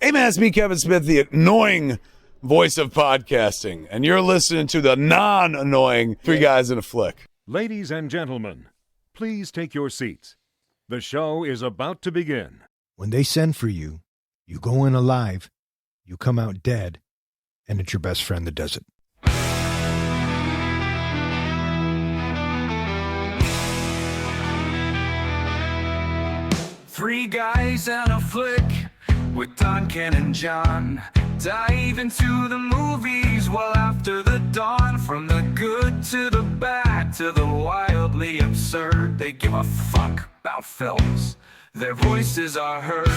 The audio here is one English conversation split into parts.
Hey man, it's me, Kevin Smith, the annoying voice of podcasting, and you're listening to the non-annoying Three Guys in a Flick. Ladies and gentlemen, please take your seats. The show is about to begin. When they send for you, you go in alive, you come out dead, and it's your best friend that does it. Three guys and a flick with Talkin and John. Dive into the movies well after the dawn. From the good to the bad to the wildly absurd. They give a fuck about films. Their voices are heard.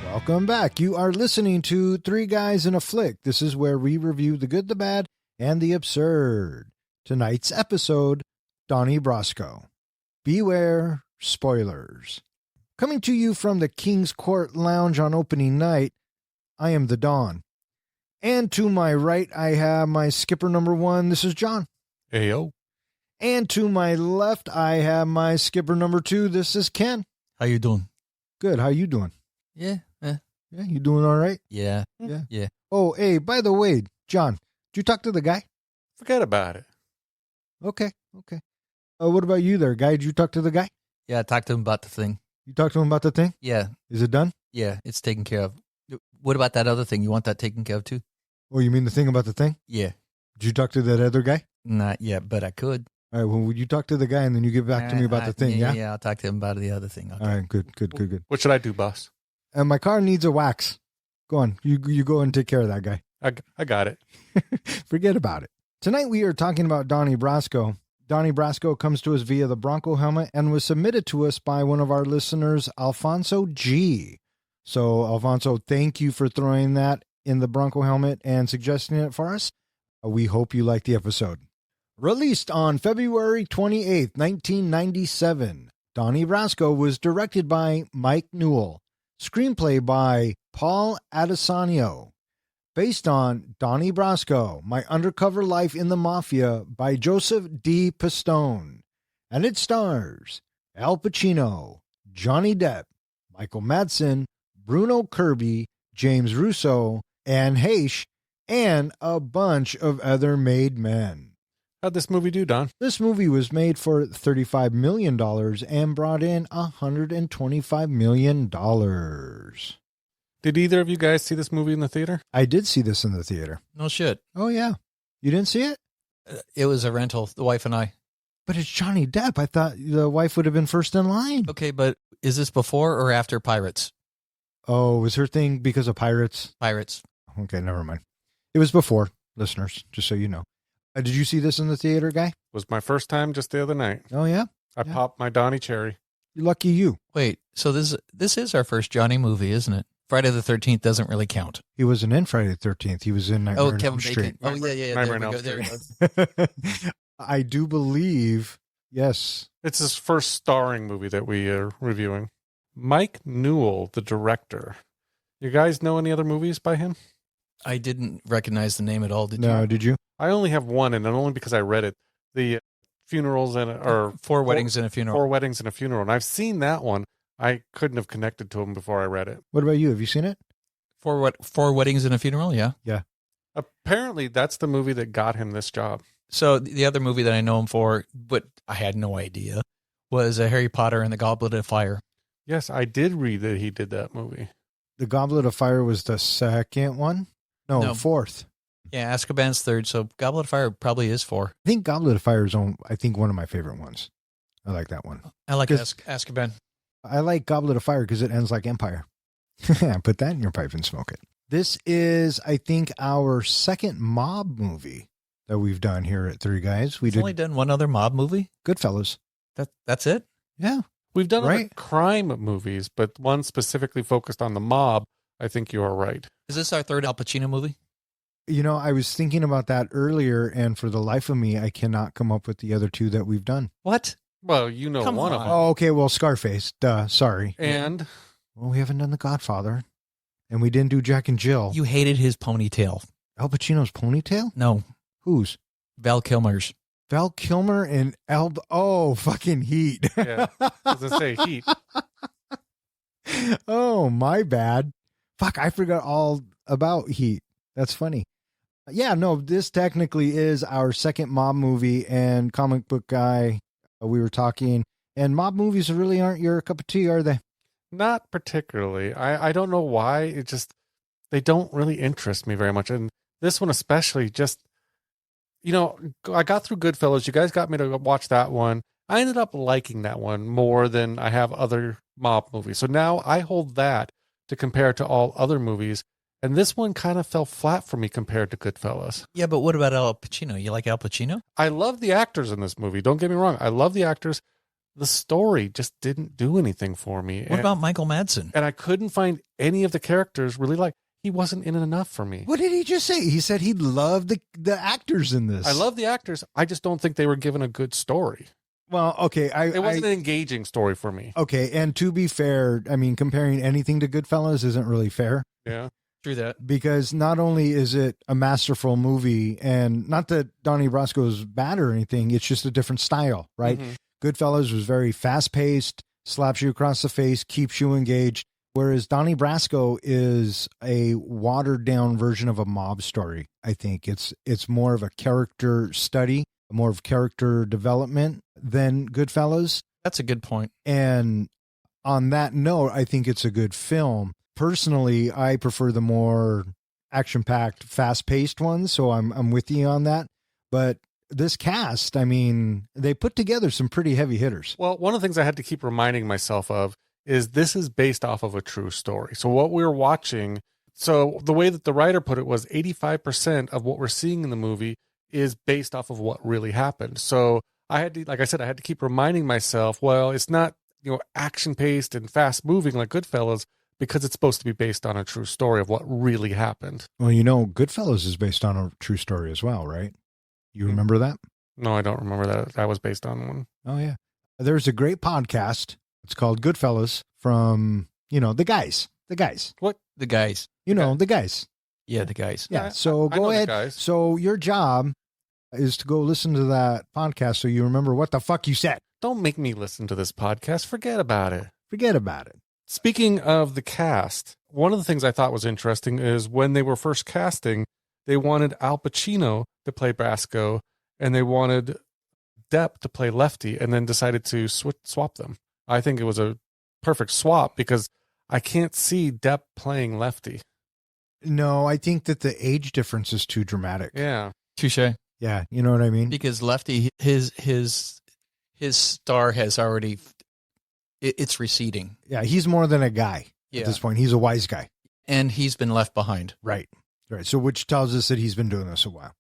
Welcome back. You are listening to Three Guys in a Flick. This is where we review the good, the bad, and the absurd. Tonight's episode, Donnie Brasco. Beware spoilers. Coming to you from the King's Court Lounge on opening night, I am the Don. And to my right, I have my skipper number one. This is John. Ayo. And to my left, I have my skipper number two. This is Ken. How you doing? Good. How you doing? Yeah. Yeah, you doing all right? Yeah. Yeah. Oh, hey, by the way, John, did you talk to the guy? Forget about it. Okay. What about you there, guy? Did you talk to the guy? Yeah, I talked to him about the thing. You talked to him about the thing? Yeah. Is it done? Yeah, it's taken care of. What about that other thing? You want that taken care of too? Oh, you mean the thing about the thing? Yeah. Did you talk to that other guy? Not yet, but I could. All right, well, would you talk to the guy and then you get back to me about the thing, yeah? Yeah, I'll talk to him about the other thing. Okay. All right, good. What should I do, boss? And my car needs a wax. Go on, you go and take care of that guy. I got it. Forget about it. Tonight we are talking about Donnie Brasco. Donnie Brasco comes to us via the Bronco helmet and was submitted to us by one of our listeners, Alfonso G. So, Alfonso, thank you for throwing that in the Bronco helmet and suggesting it for us. We hope you like the episode. Released on February 28th, 1997, Donnie Brasco was directed by Mike Newell. Screenplay by Paul Adesanio. Based on Donnie Brasco, My Undercover Life in the Mafia by Joseph D. Pistone. And it stars Al Pacino, Johnny Depp, Michael Madsen, Bruno Kirby, James Russo, Anne Heche, and a bunch of other made men. How'd this movie do, Don? This movie was made for $35 million and brought in $125 million. Did either of you guys see this movie in the theater? I did see this in the theater. No shit. Oh, yeah. You didn't see it? It was a rental, the wife and I. But it's Johnny Depp. I thought the wife would have been first in line. Okay, but is this before or after Pirates? Oh, was her thing because of Pirates? Pirates. Okay, never mind. It was before, listeners, just so you know. Did you see this in the theater, guy? It was my first time just the other night. Oh, yeah? I popped my Donnie cherry. Lucky you. Wait, so this is our first Johnny movie, isn't it? Friday the 13th doesn't really count. He wasn't in Friday the 13th. He was in Nightmare on Kevin Elm Street. Bacon. Oh, yeah. Nightmare on There we Elm go. There we go. I do believe, yes. It's his first starring movie that we are reviewing. Mike Newell, the director. You guys know any other movies by him? I didn't recognize the name at all, did you? No, did you? I only have one, and only because I read it. The Funerals or Four Weddings and a Funeral. 4 Weddings and a Funeral. And I've seen that one. I couldn't have connected to him before I read it. What about you? Have you seen it? Four Weddings and a Funeral, yeah. Yeah. Apparently, that's the movie that got him this job. So the other movie that I know him for, but I had no idea, was Harry Potter and the Goblet of Fire. Yes, I did read that he did that movie. The Goblet of Fire was the second one? No, fourth. Yeah, Azkaban's third, so Goblet of Fire probably is 4. I think Goblet of Fire is one of my favorite ones. I like that one. I like Azkaban. I like Goblet of Fire because it ends like Empire. Put that in your pipe and smoke it. This is, I think, our second mob movie that we've done here at Three Guys. We've only done one other mob movie? Goodfellas. That's it? Yeah. We've done other crime movies, but one specifically focused on the mob. I think you are right. Is this our third Al Pacino movie? You know, I was thinking about that earlier, and for the life of me, I cannot come up with the other two that we've done. What? Well, you know one of them. Oh, okay. Well, Scarface. Duh. Sorry. And? Well, we haven't done The Godfather, and we didn't do Jack and Jill. You hated his ponytail. Al Pacino's ponytail? No. Whose? Val Kilmer's. Val Kilmer and fucking Heat. Yeah. I was going to say Heat. Oh, my bad. Fuck, I forgot all about Heat. That's funny. Yeah, no, this technically is our second mob movie, and comic book guy, we were talking, and mob movies really aren't your cup of tea, are they? Not particularly. I don't know why. It just, they don't really interest me very much. And this one especially, just, I got through Goodfellas. You guys got me to watch that one. I ended up liking that one more than I have other mob movies. So now I hold that to compare to all other movies. And this one kind of fell flat for me compared to Goodfellas. Yeah, but what about Al Pacino? You like Al Pacino? I love the actors in this movie. Don't get me wrong. I love the actors. The story just didn't do anything for me. What about Michael Madsen? And I couldn't find any of the characters really he wasn't in it enough for me. What did he just say? He said he loved the actors in this. I love the actors. I just don't think they were given a good story. Well, okay. It wasn't an engaging story for me. Okay, and to be fair, I mean, comparing anything to Goodfellas isn't really fair. Yeah. True that. Because not only is it a masterful movie, and not that Donnie Brasco is bad or anything, it's just a different style, right? Mm-hmm. Goodfellas was very fast-paced, slaps you across the face, keeps you engaged, whereas Donnie Brasco is a watered-down version of a mob story, I think. It's more of a character study, more of character development than Goodfellas. That's a good point. And on that note, I think it's a good film. Personally, I prefer the more action-packed, fast-paced ones, so I'm with you on that. But this cast, I mean, they put together some pretty heavy hitters. Well, one of the things I had to keep reminding myself of is this is based off of a true story. So what we're watching, so the way that the writer put it was 85% of what we're seeing in the movie is based off of what really happened. So I had to, like I said, I had to keep reminding myself, well, it's not, action-paced and fast-moving like Goodfellas, because it's supposed to be based on a true story of what really happened. Well, Goodfellas is based on a true story as well, right? You remember that? No, I don't remember that. That was based on one. Oh, yeah. There's a great podcast. It's called Goodfellas from, the guys. The guys. What? The guys. The guys. Yeah, the guys. Yeah. Yeah, So I go know the ahead. guys. So your job is to go listen to that podcast so you remember what the fuck you said. Don't make me listen to this podcast. Forget about it. Forget about it. Speaking of the cast, one of the things I thought was interesting is when they were first casting, they wanted Al Pacino to play Brasco, and they wanted Depp to play Lefty, and then decided to swap them. I think it was a perfect swap because I can't see Depp playing Lefty. No, I think that the age difference is too dramatic. Yeah. Touche. Yeah, you know what I mean? Because Lefty, his star has already, it's receding. Yeah, he's more than a guy Yeah. at this point. He's a wise guy. And he's been left behind. Right. So which tells us that he's been doing this a while.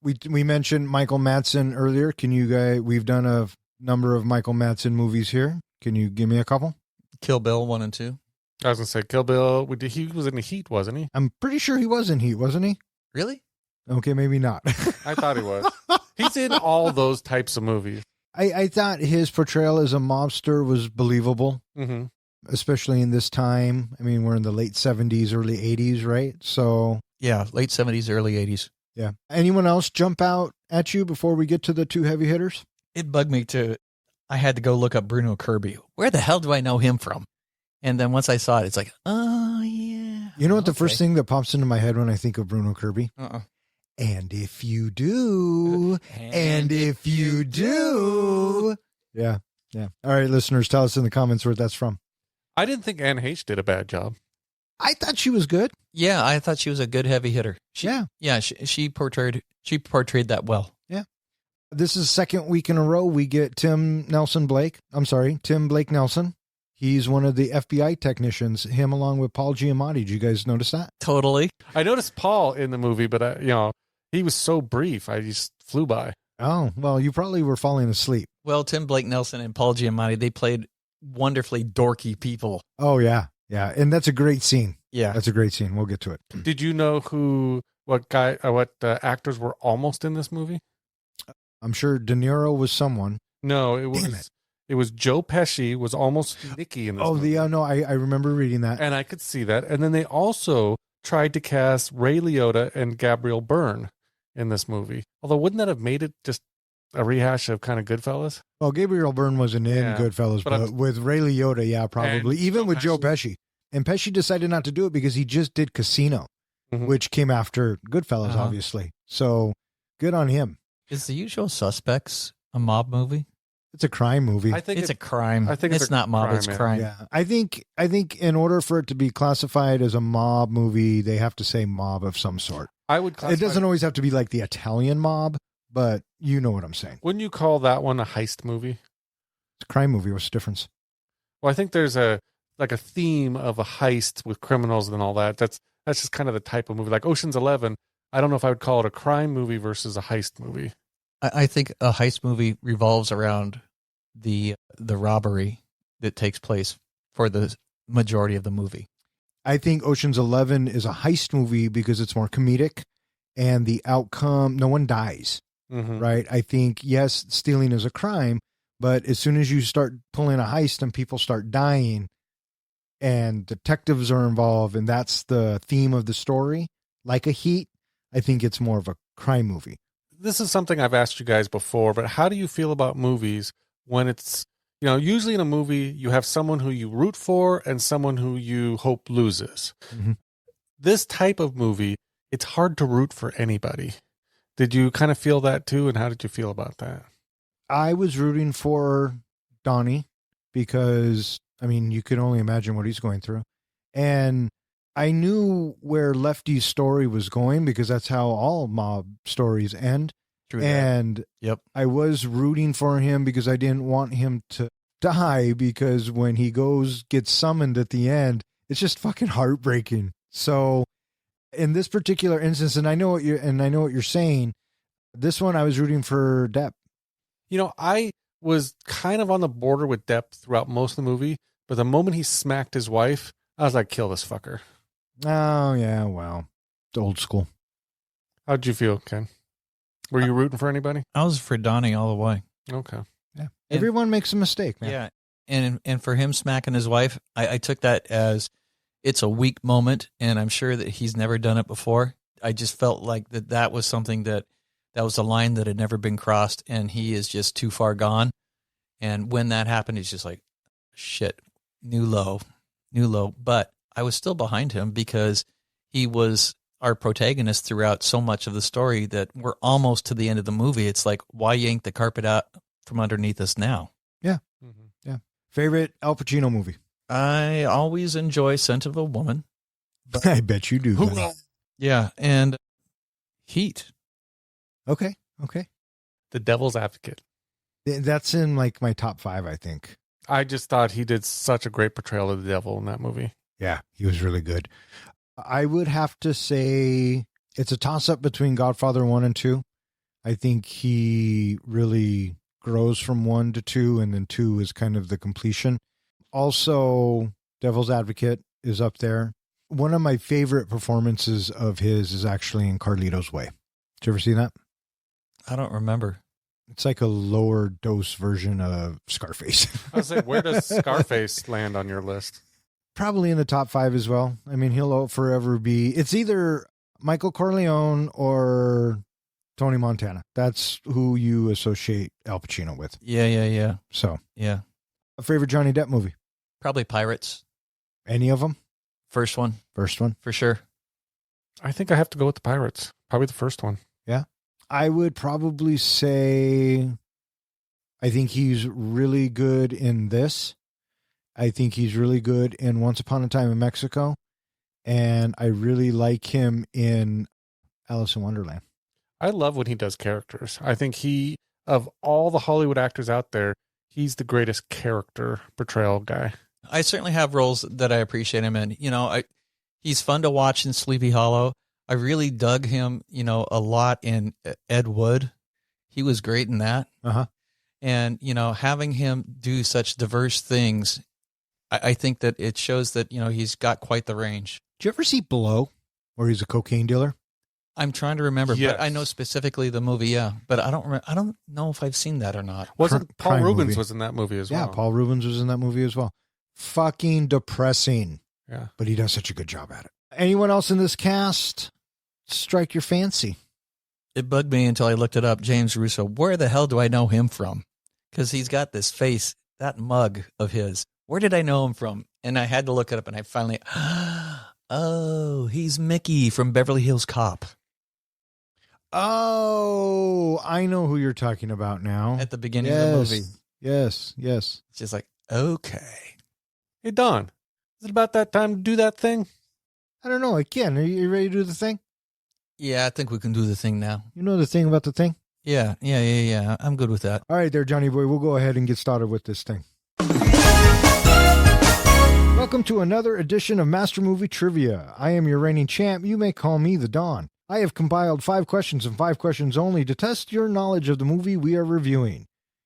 We mentioned Michael Madsen earlier. Can you guys, we've done a number of Michael Madsen movies here. Can you give me a couple? Kill Bill 1 and 2. I was going to say Kill Bill. He was in the Heat, wasn't he? I'm pretty sure he was in Heat, wasn't he? Really? Okay, maybe not. I thought he was. He's in all those types of movies. I thought his portrayal as a mobster was believable, Mm-hmm. especially in this time. I mean, we're in the late 70s, early 80s, right? So, Yeah, late 70s, early 80s. yeah. Anyone else jump out at you before we get to the two heavy hitters? It bugged me too. I had to go look up Bruno Kirby. Where the hell do I know him from? And then once I saw it, it's like, oh, yeah. You know what the Okay. first thing that pops into my head when I think of Bruno Kirby? Uh-uh. And if you do, and if you do. Yeah. Yeah. All right, listeners, tell us in the comments where that's from. I didn't think Anne Heche did a bad job. I thought she was good. Yeah, I thought she was a good heavy hitter. Yeah. She portrayed that well. This is the second week in a row we get Tim Blake Nelson. He's one of the FBI technicians, him along with Paul Giamatti. Did you guys notice that? Totally. I noticed Paul in the movie, but he was so brief. I just flew by. Oh, well, you probably were falling asleep. Well, Tim Blake Nelson and Paul Giamatti, they played wonderfully dorky people. Oh, yeah. Yeah. And that's a great scene. Yeah. That's a great scene. We'll get to it. Did you know what actors were almost in this movie? I'm sure De Niro was someone. No, it Damn was it was Joe Pesci was almost Nicky in this movie. No, I remember reading that. And I could see that. And then they also tried to cast Ray Liotta and Gabriel Byrne in this movie. Although, wouldn't that have made it just a rehash of kind of Goodfellas? Well, Gabriel Byrne wasn't in Yeah, Goodfellas, but but with Ray Liotta, yeah, probably. And Even Joe with Joe Pesci. Pesci. And Pesci decided not to do it because he just did Casino, which came after Goodfellas, obviously. So good on him. Is The Usual Suspects a mob movie? It's a crime movie. I think It's a crime. I think it's not mob, it's yeah. crime. Yeah, I think in order for it to be classified as a mob movie, they have to say mob of some sort. I would classify, It doesn't always have to be like the Italian mob, but you know what I'm saying. Wouldn't you call that one a heist movie? It's a crime movie. What's the difference? Well, I think there's a theme of a heist with criminals and all that. That's just kind of the type of movie. Like Ocean's 11, I don't know if I would call it a crime movie versus a heist movie. I think a heist movie revolves around the robbery that takes place for the majority of the movie. I think Ocean's 11 is a heist movie because it's more comedic and the outcome, no one dies, right? I think, yes, stealing is a crime, but as soon as you start pulling a heist and people start dying and detectives are involved and that's the theme of the story, like a Heat, I think it's more of a crime movie. This is something I've asked you guys before, but how do you feel about movies when it's, usually in a movie, you have someone who you root for and someone who you hope loses. This type of movie, it's hard to root for anybody. Did you kind of feel that too? And how did you feel about that? I was rooting for Donnie because, you could only imagine what he's going through. And I knew where Lefty's story was going because that's how all mob stories end. True and Yep. I was rooting for him because I didn't want him to die because when he gets summoned at the end, it's just fucking heartbreaking. So in this particular instance, and I know what you're saying, this one I was rooting for Depp. I was kind of on the border with Depp throughout most of the movie, but the moment he smacked his wife, I was like, kill this fucker. Oh, yeah, well, it's old school. How'd you feel, Ken? Were you rooting for anybody? I was for Donnie all the way. Okay. Yeah. Everyone makes a mistake, man. Yeah. And for him smacking his wife, I took that as it's a weak moment, and I'm sure that he's never done it before. I just felt like that was something that was a line that had never been crossed, and he is just too far gone. And when that happened, he's just like, shit, new low. But I was still behind him because he was our protagonist throughout so much of the story that we're almost to the end of the movie. It's like, why yank the carpet out from underneath us now? Yeah. Yeah. Favorite Al Pacino movie? I always enjoy Scent of a Woman. I bet you do. buddy. Yeah. And Heat. Okay. The Devil's Advocate. That's in like my top 5, I think. I just thought he did such a great portrayal of the devil in that movie. Yeah, he was really good. I would have to say it's a toss-up between Godfather 1 and 2. I think he really grows from 1 to 2, and then 2 is kind of the completion. Also, Devil's Advocate is up there. One of my favorite performances of his is actually in Carlito's Way. Did you ever see that? I don't remember. It's like a lower dose version of Scarface. I was like, where does Scarface land on your list? Probably in the top 5 as well. He'll forever be. It's either Michael Corleone or Tony Montana. That's who you associate Al Pacino with. Yeah. So, Yeah. a favorite Johnny Depp movie? Probably Pirates. Any of them? First one, First one? for sure. I think I have to go with the Pirates. Probably the first one. Yeah. I would probably say I think he's really good in this. I think he's really good in Once Upon a Time in Mexico. And I really like him in Alice in Wonderland. I love when he does characters. I think of all the Hollywood actors out there, he's the greatest character portrayal guy. I certainly have roles that I appreciate him in. He's fun to watch in Sleepy Hollow. I really dug him, a lot in Ed Wood. He was great in that. Uh-huh. And, having him do such diverse things, I think that it shows that, he's got quite the range. Did you ever see Blow, where he's a cocaine dealer? I'm trying to remember, Yes. but I know specifically the movie, yeah. But I don't know if I've seen that or not. Wasn't Paul crime Rubens movie. was in that movie as well? Yeah, Paul Rubens was in that movie as well. Fucking depressing. Yeah. But he does such a good job at it. Anyone else in this cast strike your fancy? It bugged me until I looked it up. James Russo. Where the hell do I know him from? Because he's got this face, that mug of his. where did I know him from? And I had to look it up, and I finally, oh, he's Mickey from Beverly Hills Cop. Oh, I know who you're talking about now. At the beginning of the movie. Yes. It's just like, okay. Hey, Don, is it about that time to do that thing? I don't know. Again, are you ready to do the thing? Yeah, I think we can do the thing now. You know the thing about the thing? Yeah. I'm good with that. All right there, Johnny boy. We'll go ahead and get started with this thing. Welcome to another edition of Master Movie Trivia. I am your reigning champ. You may call me the Don. I have compiled 5 questions and 5 questions only to test your knowledge of the movie we are reviewing.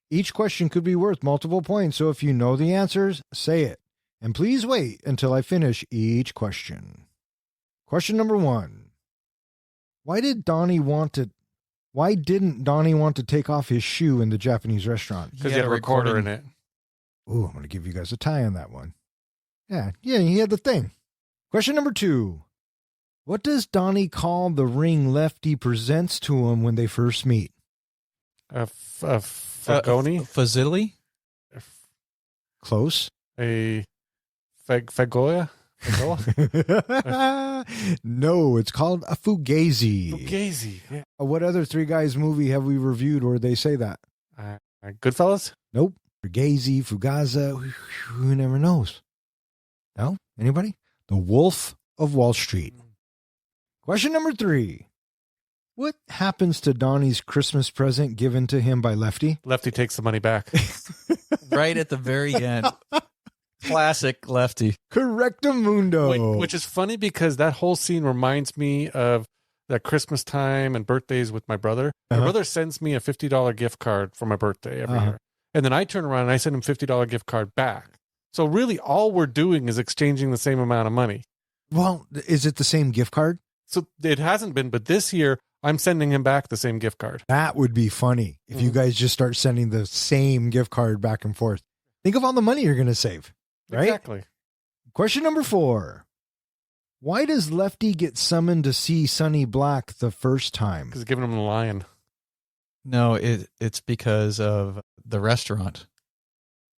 Each question could be worth multiple points, so if you know the answers, say it. And please wait until I finish each question. Question number 1. Why didn't Donnie want to take off his shoe in the Japanese restaurant? Because he had a recorder in it. Ooh, I'm going to give you guys a tie on that one. Yeah, he had the thing. Question number 2. What does Donnie call the ring Lefty presents to him when they first meet? Fagoni? Fazili? Close. A fagoya? No, it's called a fugazi. Fugazi. Yeah. What other Three Guys movie have we reviewed where they say that? Goodfellas? Nope. Fugazi, Fugaza, who never knows? No? Anybody? The Wolf of Wall Street. Question number 3. What happens to Donnie's Christmas present given to him by Lefty? Lefty takes the money back. Right at the very end. Classic Lefty. Correctamundo. Which is funny because that whole scene reminds me of that Christmas time and birthdays with my brother. My brother sends me a $50 gift card for my birthday every year. And then I turn around and I send him a $50 gift card back. So really all we're doing is exchanging the same amount of money. Well, is it the same gift card? So it hasn't been, but this year I'm sending him back the same gift card. That would be funny if you guys just start sending the same gift card back and forth. Think of all the money you're going to save, right? Exactly. Question number 4. Why does Lefty get summoned to see Sonny Black the first time? Because giving him the lion. No, it's because of the restaurant.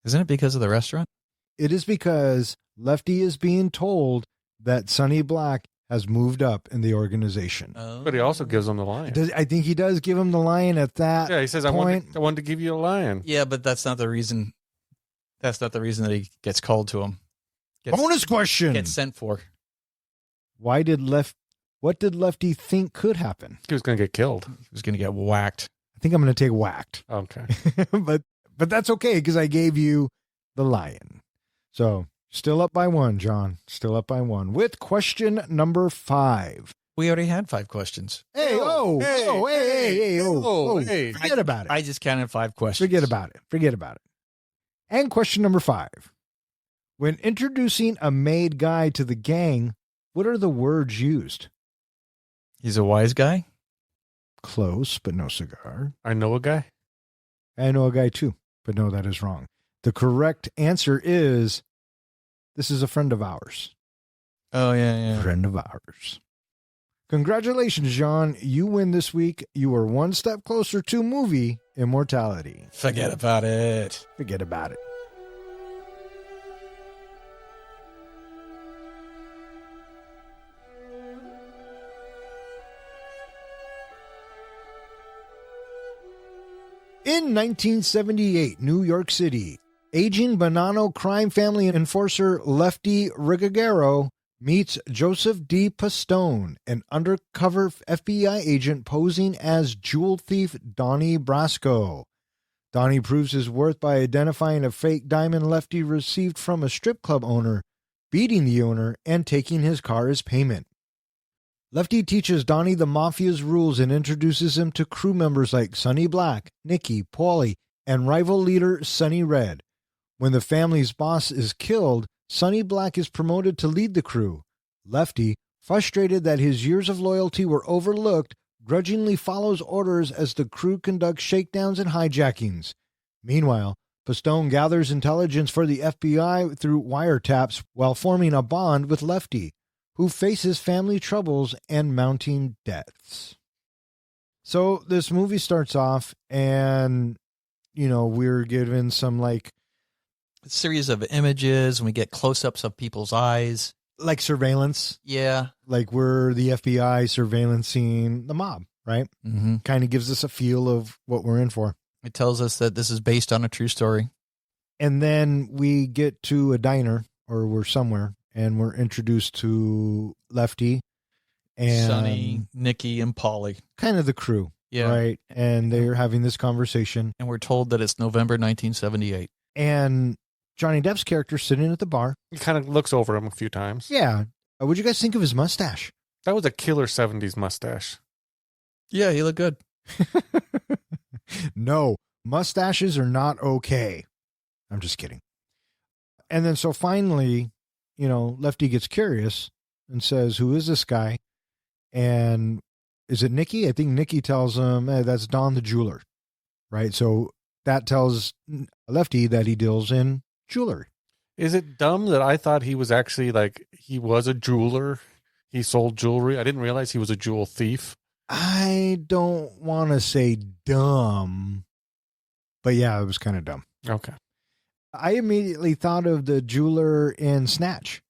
Isn't it because of the restaurant? It is because Lefty is being told that Sonny Black has moved up in the organization. Oh. But he also gives him the lion. I think he does give him the lion at that Yeah, he says, point. I wanted to give you a lion. Yeah, but that's not the reason. That's not the reason that he gets called to him. Bonus question. Gets sent for. What did Lefty think could happen? He was going to get killed. He was going to get whacked. I think I'm going to take whacked. Okay. but that's okay because I gave you the lion. So still up by 1, John. Still up by 1 with question number 5. We already had 5 questions. Hey, forget about it. I just counted 5 questions. Forget about it. And question number 5. When introducing a made guy to the gang, what are the words used? He's a wise guy? Close, but no cigar. I know a guy. I know a guy too, but no, that is wrong. The correct answer is, this is a friend of ours. Oh, yeah. Friend of ours. Congratulations, John. You win this week. You are one step closer to movie immortality. Forget about it. Forget about it. In 1978, New York City, aging Bonanno crime family enforcer Lefty Rigagero meets Joseph D. Pistone, an undercover FBI agent posing as jewel thief Donnie Brasco. Donnie proves his worth by identifying a fake diamond Lefty received from a strip club owner, beating the owner, and taking his car as payment. Lefty teaches Donnie the Mafia's rules and introduces him to crew members like Sonny Black, Nicky, Paulie, and rival leader Sonny Red. When the family's boss is killed, Sonny Black is promoted to lead the crew. Lefty, frustrated that his years of loyalty were overlooked, grudgingly follows orders as the crew conducts shakedowns and hijackings. Meanwhile, Pistone gathers intelligence for the FBI through wiretaps while forming a bond with Lefty, who faces family troubles and mounting debts. So this movie starts off and, we're given some series of images, and we get close-ups of people's eyes. Like surveillance. Yeah. Like we're the FBI surveillancing the mob, right? Mm-hmm. Kind of gives us a feel of what we're in for. It tells us that this is based on a true story. And then we get to a diner, or we're somewhere, and we're introduced to Lefty and Sonny, Nikki, and Polly. kind of the crew, Yeah. right? And they're having this conversation. And we're told that it's November 1978. And Johnny Depp's character sitting at the bar. He kind of looks over him a few times. Yeah. What'd you guys think of his mustache? That was a killer 70s mustache. Yeah, he looked good. No, mustaches are not okay. I'm just kidding. And then so finally, Lefty gets curious and says, who is this guy? And is it Nikki? I think Nikki tells him, that's Don the jeweler, right? So that tells Lefty that he deals in jewelry. Is it dumb that I thought he was actually he was a jeweler? He sold jewelry. I didn't realize he was a jewel thief. I don't want to say dumb, but yeah, it was kind of dumb. Okay. I immediately thought of the jeweler in Snatch.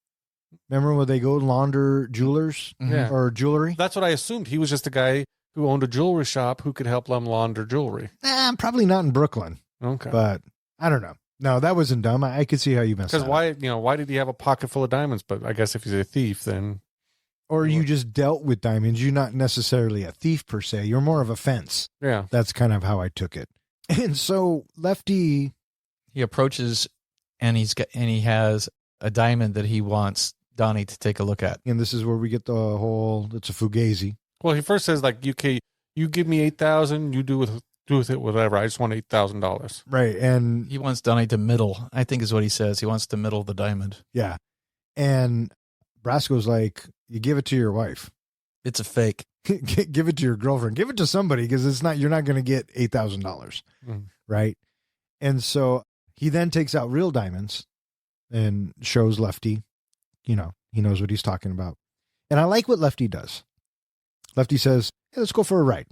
Remember when they go launder jewelers Yeah. or jewelry? That's what I assumed. He was just a guy who owned a jewelry shop who could help them launder jewelry. Probably not in Brooklyn, Okay. but I don't know. No, that wasn't dumb. I could see how you messed Because that up. why did he have a pocket full of diamonds? But I guess if he's a thief, then Or you just dealt with diamonds. You're not necessarily a thief per se. You're more of a fence. yeah. That's kind of how I took it. And so Lefty, He approaches, and he has a diamond that he wants Donnie to take a look at. and this is where we get the whole, it's a fugazi. Well, he first says you give me 8,000, you do with it whatever. I just want $8,000. Right. And He wants Donnie to middle, I think is what he says. He wants to middle the diamond. yeah. And Brasco's like, you give it to your wife. It's a fake. Give it to your girlfriend. Give it to somebody because you're not going to get $8,000. Mm. Right. And so he then takes out real diamonds and shows Lefty, he knows what he's talking about. And I like what Lefty does. Lefty says, hey, let's go for a ride.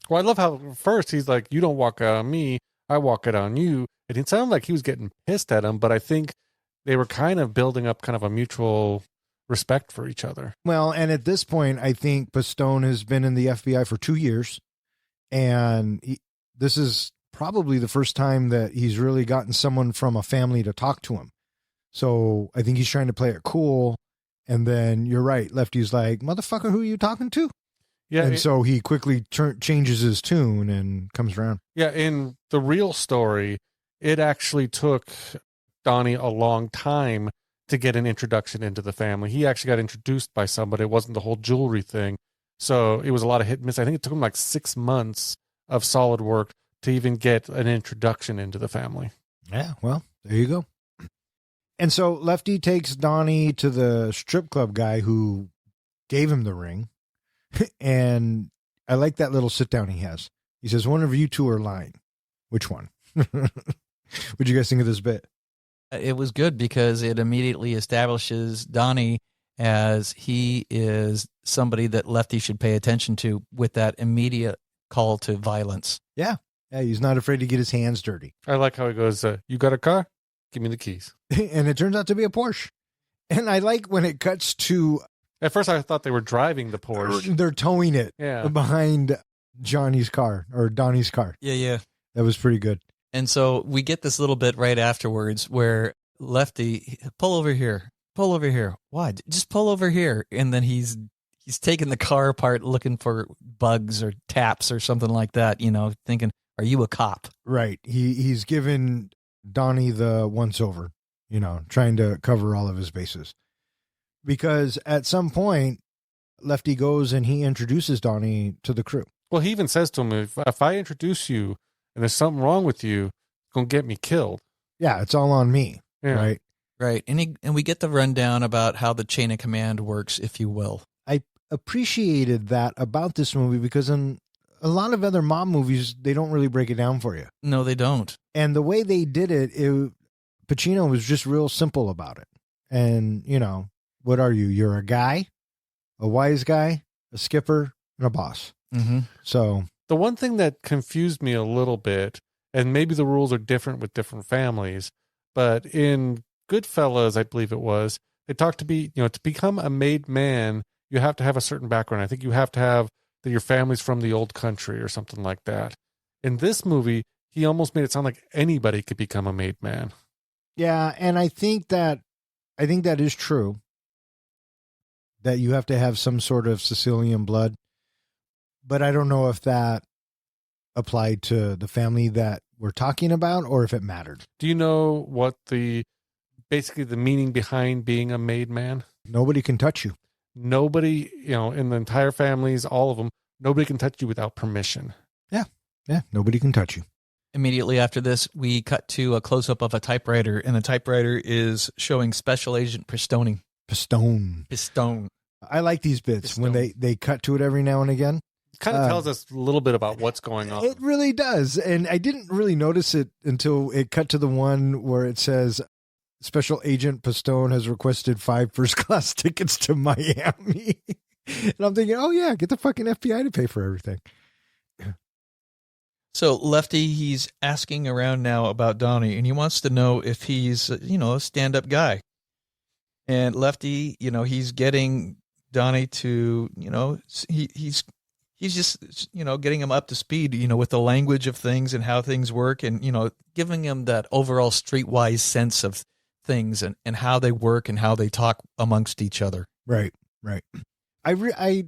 Well, I love how first he's like, you don't walk it on me, I walk it on you. It didn't sound like he was getting pissed at him, but I think they were kind of building up kind of a mutual respect for each other. Well, and at this point, I think Pistone has been in the FBI for 2 years. And this is probably the first time that he's really gotten someone from a family to talk to him. So I think he's trying to play it cool. And then you're right. Lefty's like, motherfucker, who are you talking to? Yeah. And so he quickly changes his tune and comes around. Yeah. In the real story, it actually took Donnie a long time to get an introduction into the family. He actually got introduced by somebody. It wasn't the whole jewelry thing. So it was a lot of hit and miss. I think it took him 6 months of solid work to even get an introduction into the family. Yeah, well, there you go. And so Lefty takes Donnie to the strip club guy who gave him the ring. And I like that little sit down he has. He says, one of you two are lying. Which one? What'd you guys think of this bit? It was good because it immediately establishes Donnie as he is somebody that Lefty should pay attention to with that immediate call to violence. Yeah, he's not afraid to get his hands dirty. I like how he goes, you got a car? Give me the keys. And it turns out to be a Porsche. And I like when it cuts to... At first, I thought they were driving the Porsche. They're towing it behind Johnny's car or Donnie's car. Yeah. That was pretty good. And so we get this little bit right afterwards where Lefty, pull over here. Why? Just pull over here. And then he's taking the car apart looking for bugs or taps or something like that, thinking, are you a cop? Right. He's given Donnie the once over, trying to cover all of his bases. Because at some point, Lefty goes and he introduces Donnie to the crew. Well, he even says to him, if I introduce you and there's something wrong with you, it's going to get me killed. Yeah, it's all on me. Yeah. Right. Right. And we get the rundown about how the chain of command works, if you will. I appreciated that about this movie because in a lot of other mob movies, they don't really break it down for you. No, they don't. And the way they did it, Pacino was just real simple about it. And, what are you? You're a guy, a wise guy, a skipper, and a boss. Mm-hmm. So the one thing that confused me a little bit, and maybe the rules are different with different families, But in Goodfellas, I believe it was, they talked to become a made man, you have to have a certain background. I think you have to have that your family's from the old country or something like that. In this movie, he almost made it sound like anybody could become a made man. Yeah, and I think that is true. That you have to have some sort of Sicilian blood. But I don't know if that applied to the family that we're talking about or if it mattered. Do you know what basically the meaning behind being a made man? Nobody can touch you. Nobody, in the entire families, all of them, nobody can touch you without permission. Yeah, nobody can touch you. Immediately after this, we cut to a close-up of a typewriter, and the typewriter is showing Special Agent Pistone. Pistone. I like these bits when they cut to it every now and again. It kind of tells us a little bit about what's going on. It really does. And I didn't really notice it until it cut to the one where it says Special Agent Pistone has requested 5 first-class tickets to Miami. And I'm thinking, oh, yeah, get the fucking FBI to pay for everything. So Lefty, he's asking around now about Donnie, and he wants to know if he's, a stand-up guy. And Lefty, he's getting Donnie to, he's just, getting him up to speed, with the language of things and how things work, and, giving him that overall streetwise sense of things and how they work and how they talk amongst each other. Right. I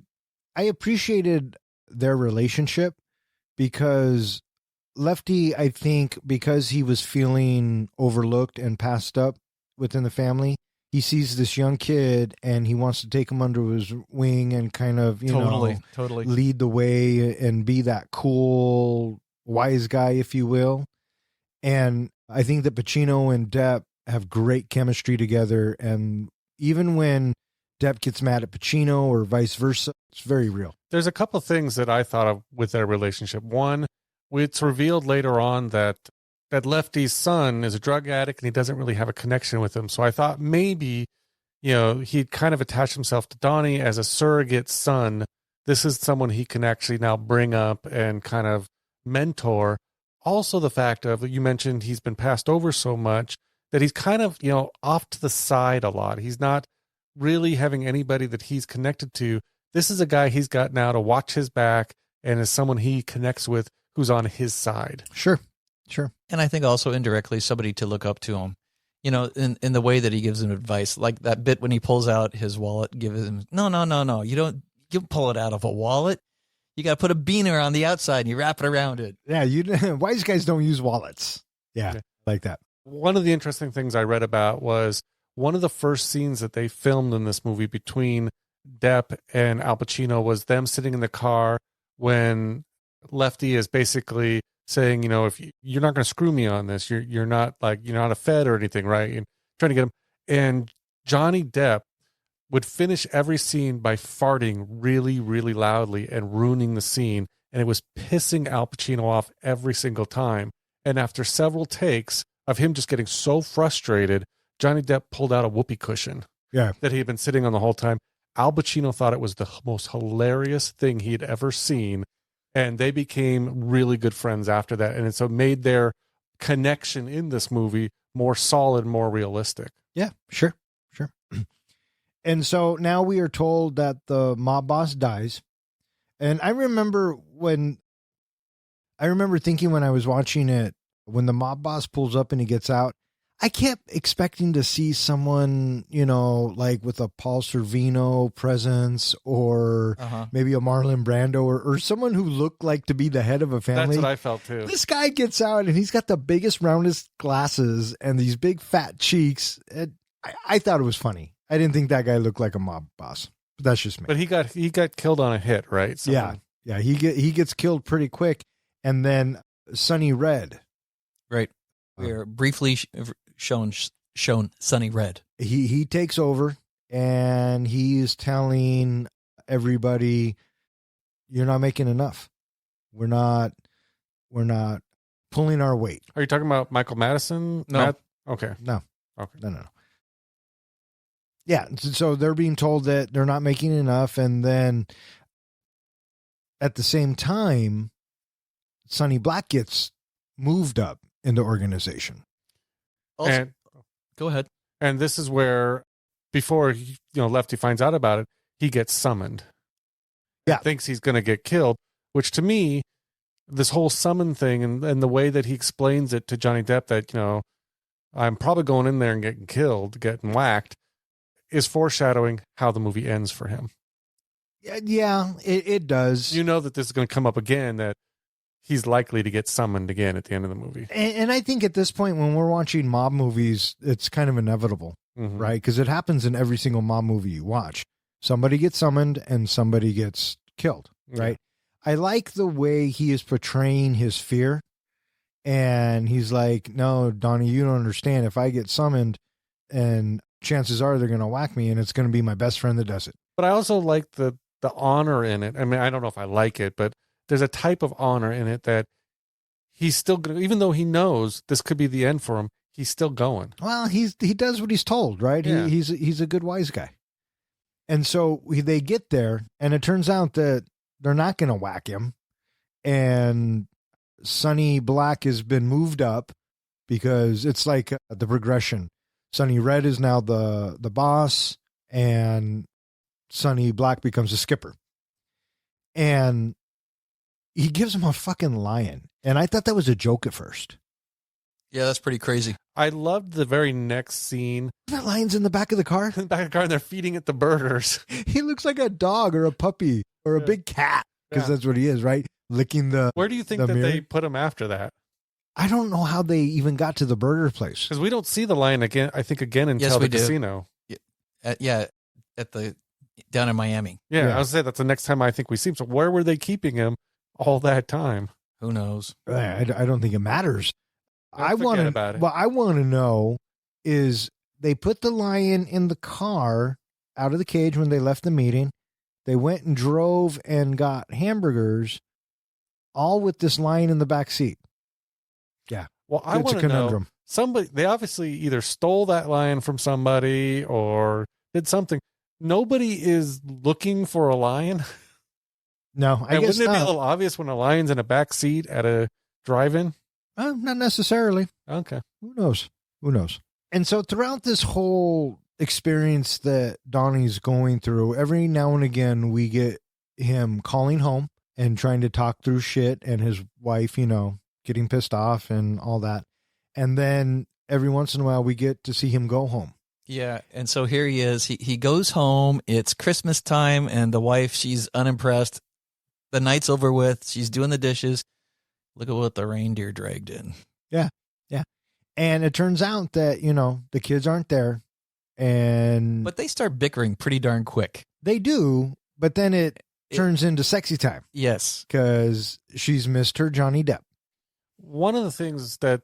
appreciated their relationship because Lefty, I think, because he was feeling overlooked and passed up within the family, he sees this young kid and he wants to take him under his wing and kind of, totally lead the way and be that cool, wise guy, if you will. And I think that Pacino and Depp have great chemistry together. And even when Depp gets mad at Pacino or vice versa, it's very real. There's a couple of things that I thought of with their relationship. One, it's revealed later on that Lefty's son is a drug addict and he doesn't really have a connection with him. So I thought maybe, he'd kind of attach himself to Donnie as a surrogate son. This is someone he can actually now bring up and kind of mentor. Also the fact of, you mentioned he's been passed over so much that he's kind of, off to the side a lot. He's not really having anybody that he's connected to. This is a guy he's got now to watch his back and is someone he connects with who's on his side. Sure. And I think also indirectly somebody to look up to him, in the way that he gives him advice, like that bit when he pulls out his wallet, gives him, no. You pull it out of a wallet. You got to put a beaner on the outside and you wrap it around it. Yeah. Wise guys don't use wallets. Yeah. Like that. One of the interesting things I read about was one of the first scenes that they filmed in this movie between Depp and Al Pacino was them sitting in the car when Lefty is basically saying, if you're not going to screw me on this, you're not a Fed or anything, right? And trying to get him. And Johnny Depp would finish every scene by farting really, really loudly and ruining the scene. And it was pissing Al Pacino off every single time. And after several takes of him just getting so frustrated, Johnny Depp pulled out a whoopee cushion that he had been sitting on the whole time. Al Pacino thought it was the most hilarious thing he'd ever seen. And they became really good friends after that. And so made their connection in this movie more solid, more realistic. Yeah, sure. And so now we are told that the mob boss dies. And I remember thinking when I was watching it, when the mob boss pulls up and he gets out, I kept expecting to see someone, like with a Paul Sorvino presence or maybe a Marlon Brando or someone who looked like to be the head of a family. That's what I felt too. This guy gets out and he's got the biggest, roundest glasses and these big fat cheeks. I thought it was funny. I didn't think that guy looked like a mob boss, but that's just me. But he got killed on a hit, right? Yeah. He gets killed pretty quick. And then Sonny Red. Right. We are briefly shown Sonny Red. He takes over and he's telling everybody, you're not making enough. We're not pulling our weight. Are you talking about Michael Madison? No. Okay. No. Okay. No. Yeah. So they're being told that they're not making enough. And then at the same time, Sonny Black gets moved up in the organization. Also, And go ahead. and this is where, before Lefty finds out about it, he gets summoned. Yeah. Thinks he's going to get killed, which to me, this whole summon thing and the way that he explains it to Johnny Depp that, I'm probably going in there and getting killed, getting whacked, is foreshadowing how the movie ends for him. Yeah, it does. You know that this is going to come up again, that he's likely to get summoned again at the end of the movie. And I think at this point, when we're watching mob movies, it's kind of inevitable, right? Because it happens in every single mob movie you watch. Somebody gets summoned and somebody gets killed, right? I like the way he is portraying his fear. And he's like, no, Donnie, you don't understand. If I get summoned, and chances are they're going to whack me, and it's going to be my best friend that does it. But I also like the honor in it. I mean, I don't know if I like it, but there's a type of honor in it that he's still going to, even though he knows this could be the end for him, he's still going. Well, he does what he's told, right? Yeah. He's a good wise guy. And so they get there, and it turns out that they're not going to whack him. And Sonny Black has been moved up because it's like the progression. Sonny Red is now the boss, and Sonny Black becomes a skipper. And he gives him a fucking lion. And I thought that was a joke at first. Yeah, that's pretty crazy. I loved the very next scene. That lion's in the back of the car. In the back of the car, and they're feeding it the burgers. He looks like a dog or a puppy or a big cat, because that's what he is, right? Licking the. Where do you think the that mirror. they put him after that? I don't know how they even got to the burger place. Because we don't see the lion again. I think again until Yes, the we do. casino. At the down in Miami. Yeah, I was saying that's the next time I think we see him. So where were they keeping him all that time? Who knows? I don't think it matters. I want to. about it. What I want to know is they put the lion in the car out of the cage when they left the meeting. They went and drove and got hamburgers, all with this lion in the back seat. Yeah. Well, I It's a want to know. conundrum. Somebody, they obviously either stole that lion from somebody or did something. Nobody is looking for a lion. No, I And guess wouldn't it be a not. little obvious when a lion's in a back seat at a drive-in? Not necessarily. Okay. Who knows? Who knows? And so throughout this whole experience that Donnie's going through, every now and again we get him calling home and trying to talk through shit, and his wife, getting pissed off and all that. And then every once in a while we get to see him go home. Yeah, and so here he is. He goes home. It's Christmas time, and the wife, she's unimpressed. The night's over with. She's doing the dishes. Look at what the reindeer dragged in. Yeah. And it turns out that, the kids aren't there. And But they start bickering pretty darn quick. they do, but then it turns into sexy time Yes. because she's missed her Johnny Depp. One of the things that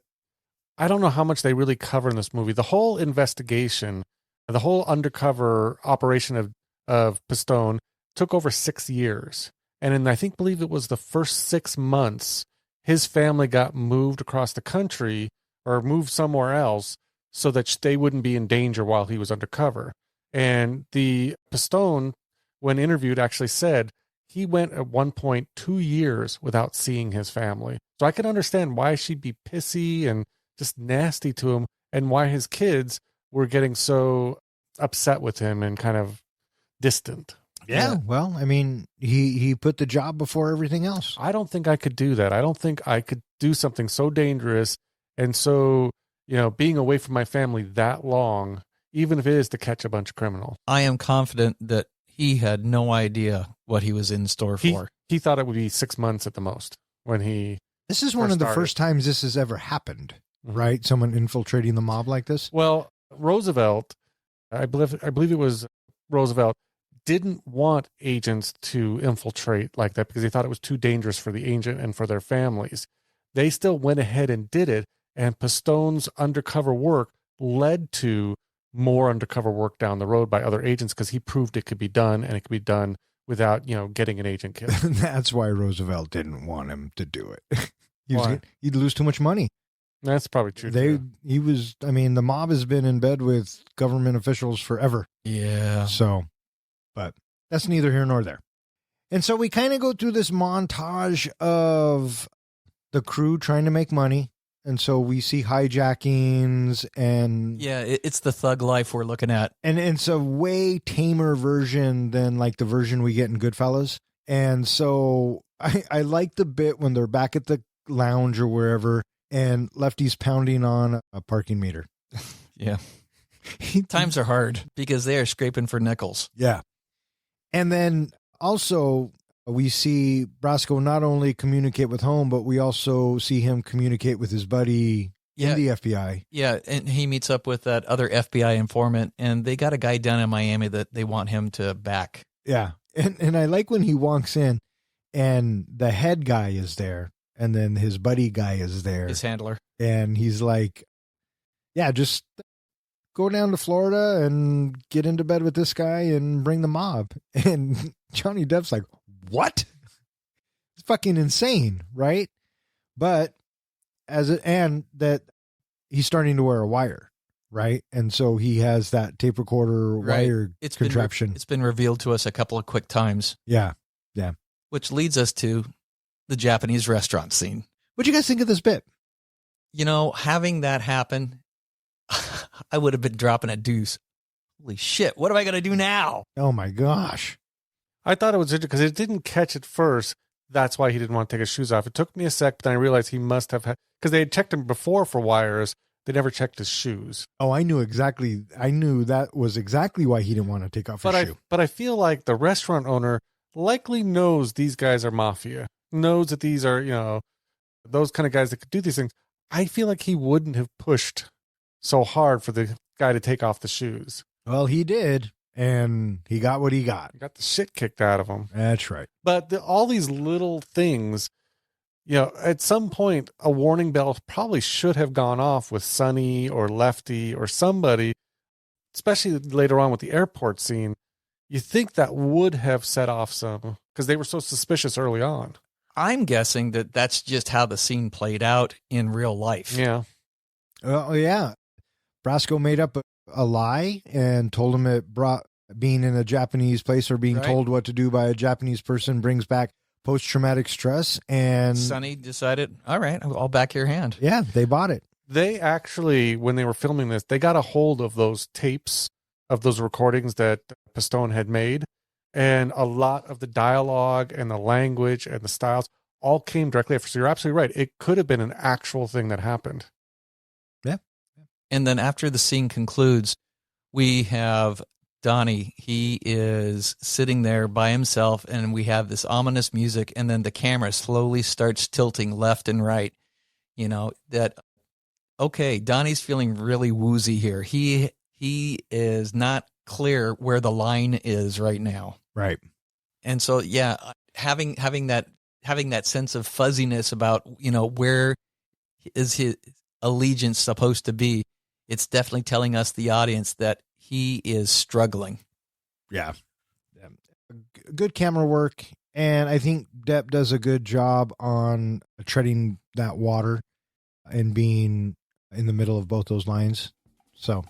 I don't know how much they really cover in this movie, the whole investigation, the whole undercover operation of Pistone took over 6 years. And I believe it was the first 6 months, his family got moved across the country or moved somewhere else so that they wouldn't be in danger while he was undercover. And the Pistone, when interviewed, actually said he went at one point 2 years without seeing his family. So I can understand why she'd be pissy and just nasty to him, and why his kids were getting so upset with him and kind of distant. Yeah. Well, I mean, he put the job before everything else. I don't think I could do that. I don't think I could do something so dangerous and so, being away from my family that long, even if it is to catch a bunch of criminals. I am confident that he had no idea what he was in store for. He thought it would be 6 months at the most when he. This is one of the first times this has ever happened, right? Someone infiltrating the mob like this. Well, Roosevelt, I believe it was Roosevelt, didn't want agents to infiltrate like that because he thought it was too dangerous for the agent and for their families. They still went ahead and did it, and Pistone's undercover work led to more undercover work down the road by other agents because he proved it could be done, and it could be done without, getting an agent killed. That's why Roosevelt didn't want him to do it. Why? He'd lose too much money. That's probably true. too. The mob has been in bed with government officials forever. Yeah. So, but that's neither here nor there. And so we kind of go through this montage of the crew trying to make money. And so we see hijackings and Yeah, it's the thug life we're looking at. and it's a way tamer version than like the version we get in Goodfellas. And so I like the bit when they're back at the lounge or wherever and Lefty's pounding on a parking meter. Yeah. Times are hard because they are scraping for nickels. Yeah. And then also we see Brasco not only communicate with home, but we also see him communicate with his buddy in the FBI. Yeah, and he meets up with that other FBI informant, and they got a guy down in Miami that they want him to back. Yeah. And I like when he walks in and the head guy is there and then his buddy guy is there. His handler. And he's like, yeah, just go down to Florida and get into bed with this guy and bring the mob. And Johnny Depp's like, what? It's fucking insane, right? But and that he's starting to wear a wire, right? And so he has that tape recorder wire contraption. It's been revealed to us a couple of quick times. Yeah. Yeah. Which leads us to the Japanese restaurant scene. What'd you guys think of this bit? You know, having that happen, I would have been dropping a deuce. Holy shit, what am I going to do now? Oh my gosh. I thought it was interesting because it didn't catch at first. That's why he didn't want to take his shoes off. It took me a sec, but then I realized he must have had, because they had checked him before for wires. They never checked his shoes. Oh, I knew that was exactly why he didn't want to take off his shoe. But I feel like the restaurant owner likely knows these guys are mafia, knows that these are, you know, those kind of guys that could do these things. I feel like he wouldn't have pushed so hard for the guy to take off the shoes. Well, he did, and he got what he got. He got the shit kicked out of him. That's right. But all these little things, you know, at some point, a warning bell probably should have gone off with Sonny or Lefty or somebody, especially later on with the airport scene. You think that would have set off some, because they were so suspicious early on. I'm guessing that that's just how the scene played out in real life. Yeah. Oh, yeah. Brasco made up a lie and told him it brought being in a Japanese place or being told what to do by a Japanese person brings back post-traumatic stress. And Sonny decided, all right, I'll back your hand. Yeah, they bought it. They actually, when they were filming this, they got a hold of those tapes of those recordings that Pistone had made. And a lot of the dialogue and the language and the styles all came directly after. So you're absolutely right. It could have been an actual thing that happened. Yeah. And then after the scene concludes, we have Donnie. He is sitting there by himself, and we have this ominous music, and then the camera slowly starts tilting left and right. You know, that, okay, Donnie's feeling really woozy here. He is not clear where the line is right now. Right. And so, yeah, having that sense of fuzziness about, you know, where is his allegiance supposed to be, it's definitely telling us, the audience, that he is struggling. Yeah. Good camera work. And I think Depp does a good job on treading that water and being in the middle of both those lines. So.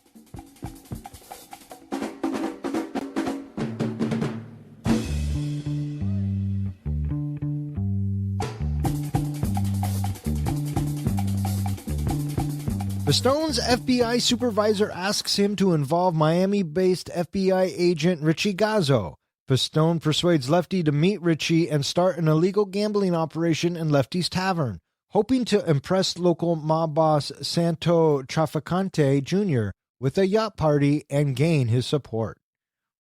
Pistone's FBI supervisor asks him to involve Miami-based FBI agent Richie Gazzo. Pistone persuades Lefty to meet Richie and start an illegal gambling operation in Lefty's tavern, hoping to impress local mob boss Santo Trafficante Jr. with a yacht party and gain his support.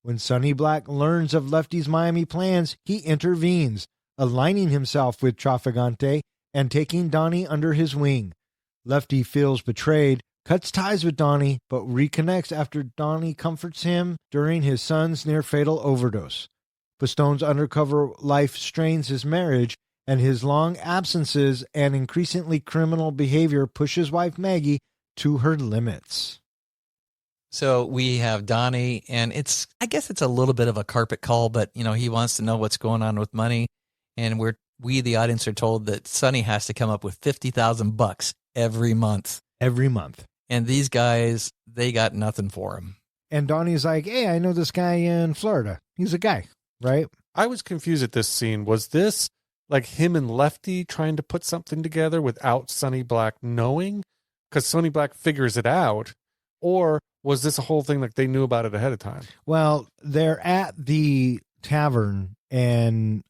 When Sonny Black learns of Lefty's Miami plans, he intervenes, aligning himself with Trafficante and taking Donnie under his wing. Lefty feels betrayed, cuts ties with Donnie, but reconnects after Donnie comforts him during his son's near-fatal overdose. Pistone's undercover life strains his marriage, and his long absences and increasingly criminal behavior pushes wife Maggie to her limits. So we have Donnie, and I guess it's a little bit of a carpet call, but, you know, he wants to know what's going on with money, and we, the audience, are told that Sonny has to come up with $50,000 every month. Every month. And these guys, they got nothing for him. And Donnie's like, hey, I know this guy in Florida. He's a guy, right? I was confused at this scene. Was this like him and Lefty trying to put something together without Sonny Black knowing? Because Sonny Black figures it out. Or was this a whole thing like they knew about it ahead of time? Well, they're at the tavern and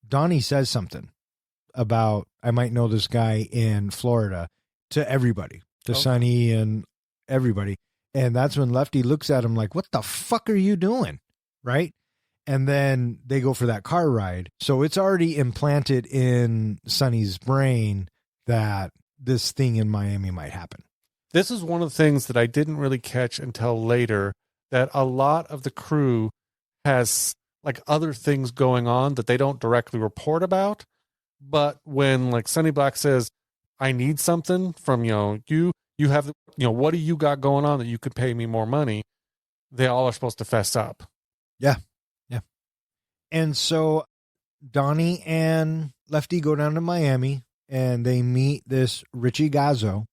Donnie says something about, I might know this guy in Florida, to everybody, to Sonny and everybody. And that's when Lefty looks at him like, what the fuck are you doing? Right? And then they go for that car ride. So it's already implanted in Sonny's brain that this thing in Miami might happen. This is one of the things that I didn't really catch until later, that a lot of the crew has like other things going on that they don't directly report about. But when like Sonny Black says, I need something from, you have, what do you got going on that you could pay me more money? They all are supposed to fess up. Yeah. Yeah. And so Donnie and Lefty go down to Miami and they meet this Richie Gazzo.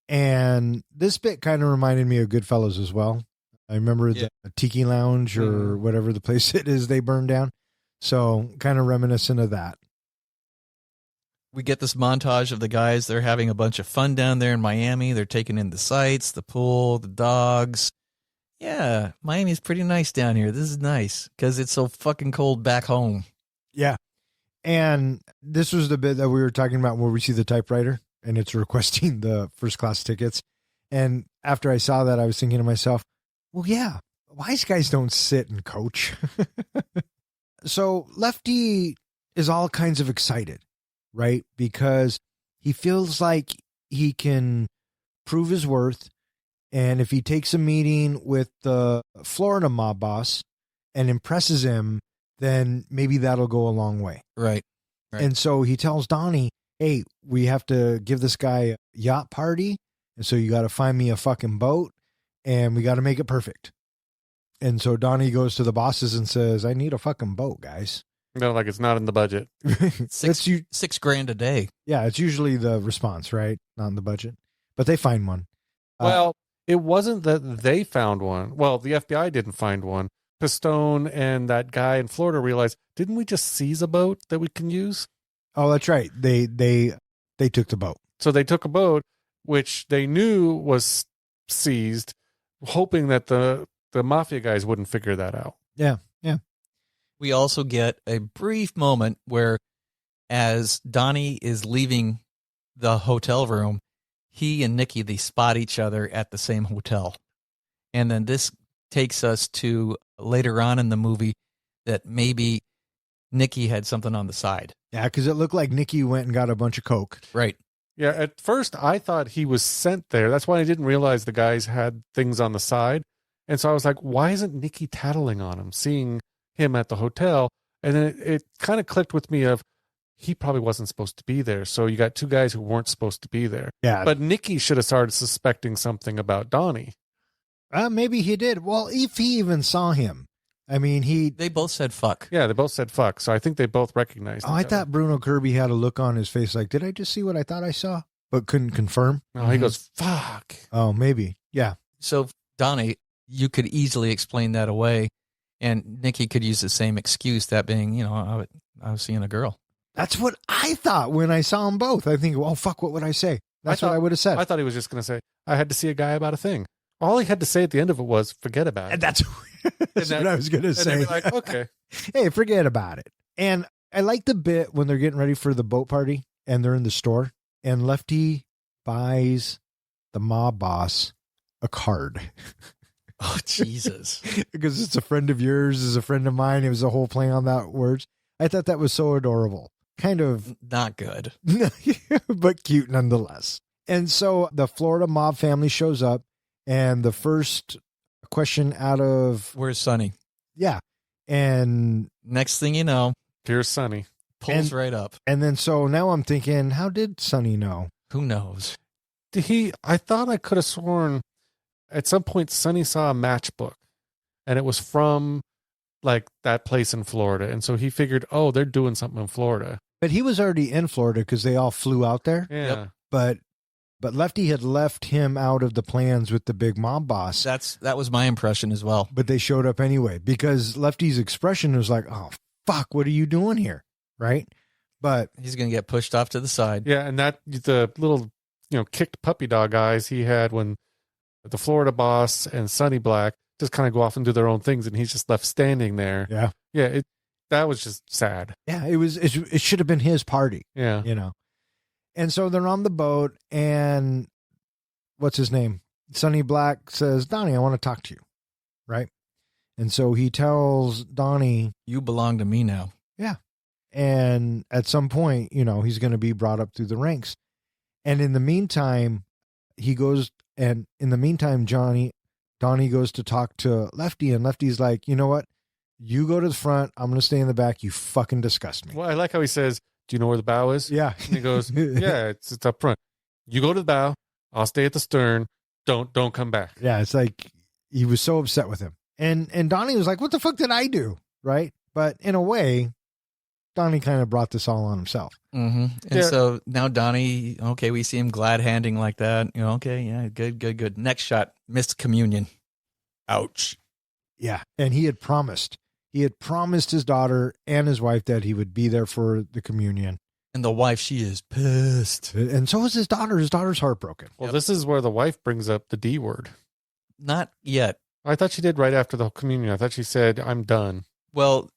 And this bit kind of reminded me of Goodfellas as well. I remember the Tiki Lounge or whatever the place it is they burned down. So kind of reminiscent of that. We get this montage of the guys. They're having a bunch of fun down there in Miami. They're taking in the sights, the pool, the dogs. Yeah, Miami's pretty nice down here. This is nice because it's so fucking cold back home. Yeah. And this was the bit that we were talking about where we see the typewriter and it's requesting the first class tickets. And after I saw that, I was thinking to myself, well, yeah, wise guys don't sit and coach. So Lefty is all kinds of excited, right? Because he feels like he can prove his worth. And if he takes a meeting with the Florida mob boss and impresses him, then maybe that'll go a long way. Right. And so he tells Donnie, hey, we have to give this guy a yacht party. And so you got to find me a fucking boat and we got to make it perfect. And so Donnie goes to the bosses and says, I need a fucking boat, guys. No, like it's not in the budget. $6,000 a day. Yeah, it's usually the response, right? Not in the budget. But they find one. Well, it wasn't that they found one. Well, the FBI didn't find one. Pistone and that guy in Florida realized, didn't we just seize a boat that we can use? Oh, that's right. They took the boat. So they took a boat, which they knew was seized, hoping that the mafia guys wouldn't figure that out. Yeah, yeah. We also get a brief moment where as Donnie is leaving the hotel room, he and Nikki, they spot each other at the same hotel. And then this takes us to later on in the movie that maybe Nikki had something on the side. Yeah, because it looked like Nikki went and got a bunch of coke. Right. Yeah, at first I thought he was sent there. That's why I didn't realize the guys had things on the side. And so I was like, why isn't Nikki tattling on him, seeing him at the hotel? And then it kind of clicked with me of, he probably wasn't supposed to be there. So you got two guys who weren't supposed to be there. Yeah. But Nikki should have started suspecting something about Donnie. Maybe he did. Well, if he even saw him. I mean, they both said fuck. Yeah, they both said fuck. So I think they both recognized I thought Bruno Kirby had a look on his face like, did I just see what I thought I saw? But couldn't confirm. No, he goes, fuck. Oh, maybe. Yeah. So, Donnie, you could easily explain that away. And Nikki could use the same excuse, that being, I was seeing a girl. That's what I thought when I saw them both. I think, well, fuck, what would I say? That's what I would have said. I thought he was just going to say, I had to see a guy about a thing. All he had to say at the end of it was, forget about it. And that's what I was going to say. And like, okay. Hey, forget about it. And I like the bit when they're getting ready for the boat party and they're in the store and Lefty buys the mob boss a card. Oh, Jesus. Because it's a friend of yours, is a friend of mine. It was a whole play on that words. I thought that was so adorable. Kind of not good, but cute nonetheless. And so the Florida mob family shows up, and the first question out of where's Sonny? Yeah. And next thing you know, here's Sonny. Pulls right up. And then so now I'm thinking, how did Sonny know? Who knows? I thought I could have sworn at some point Sonny saw a matchbook and it was from like that place in Florida. And so he figured, oh, they're doing something in Florida. But he was already in Florida because they all flew out there. Yeah. But Lefty had left him out of the plans with the big mob boss. That was my impression as well. But they showed up anyway because Lefty's expression was like, oh, fuck, what are you doing here? Right? But He's going to get pushed off to the side. Yeah, and that the little, kicked puppy dog eyes he had when the Florida boss and Sonny Black just kind of go off and do their own things, and he's just left standing there. yeah, Yeah, that was just sad. yeah, it should have been his party, Yeah. And so they're on the boat, and what's his name? Sonny Black says, Donnie, I want to talk to you, right? And so he tells Donnie, You belong to me now. and at some point, he's going to be brought up through the ranks. And in the meantime, Donnie goes to talk to Lefty, and Lefty's like, you know what? You go to the front. I'm going to stay in the back. You fucking disgust me. Well, I like how he says, do you know where the bow is? Yeah. And he goes, yeah, it's up front. You go to the bow. I'll stay at the stern. Don't come back. Yeah. It's like he was so upset with him. And Donnie was like, what the fuck did I do? Right. But in a way, Donnie kind of brought this all on himself. Mm-hmm. And so now Donnie, okay, we see him glad handing like that. Okay, yeah, good. Next shot, missed communion. Ouch. Yeah. And he had promised his daughter and his wife that he would be there for the communion. And the wife, she is pissed. And so is his daughter. His daughter's heartbroken. Well, This is where the wife brings up the D word. Not yet. I thought she did right after the communion. I thought she said, I'm done. Well,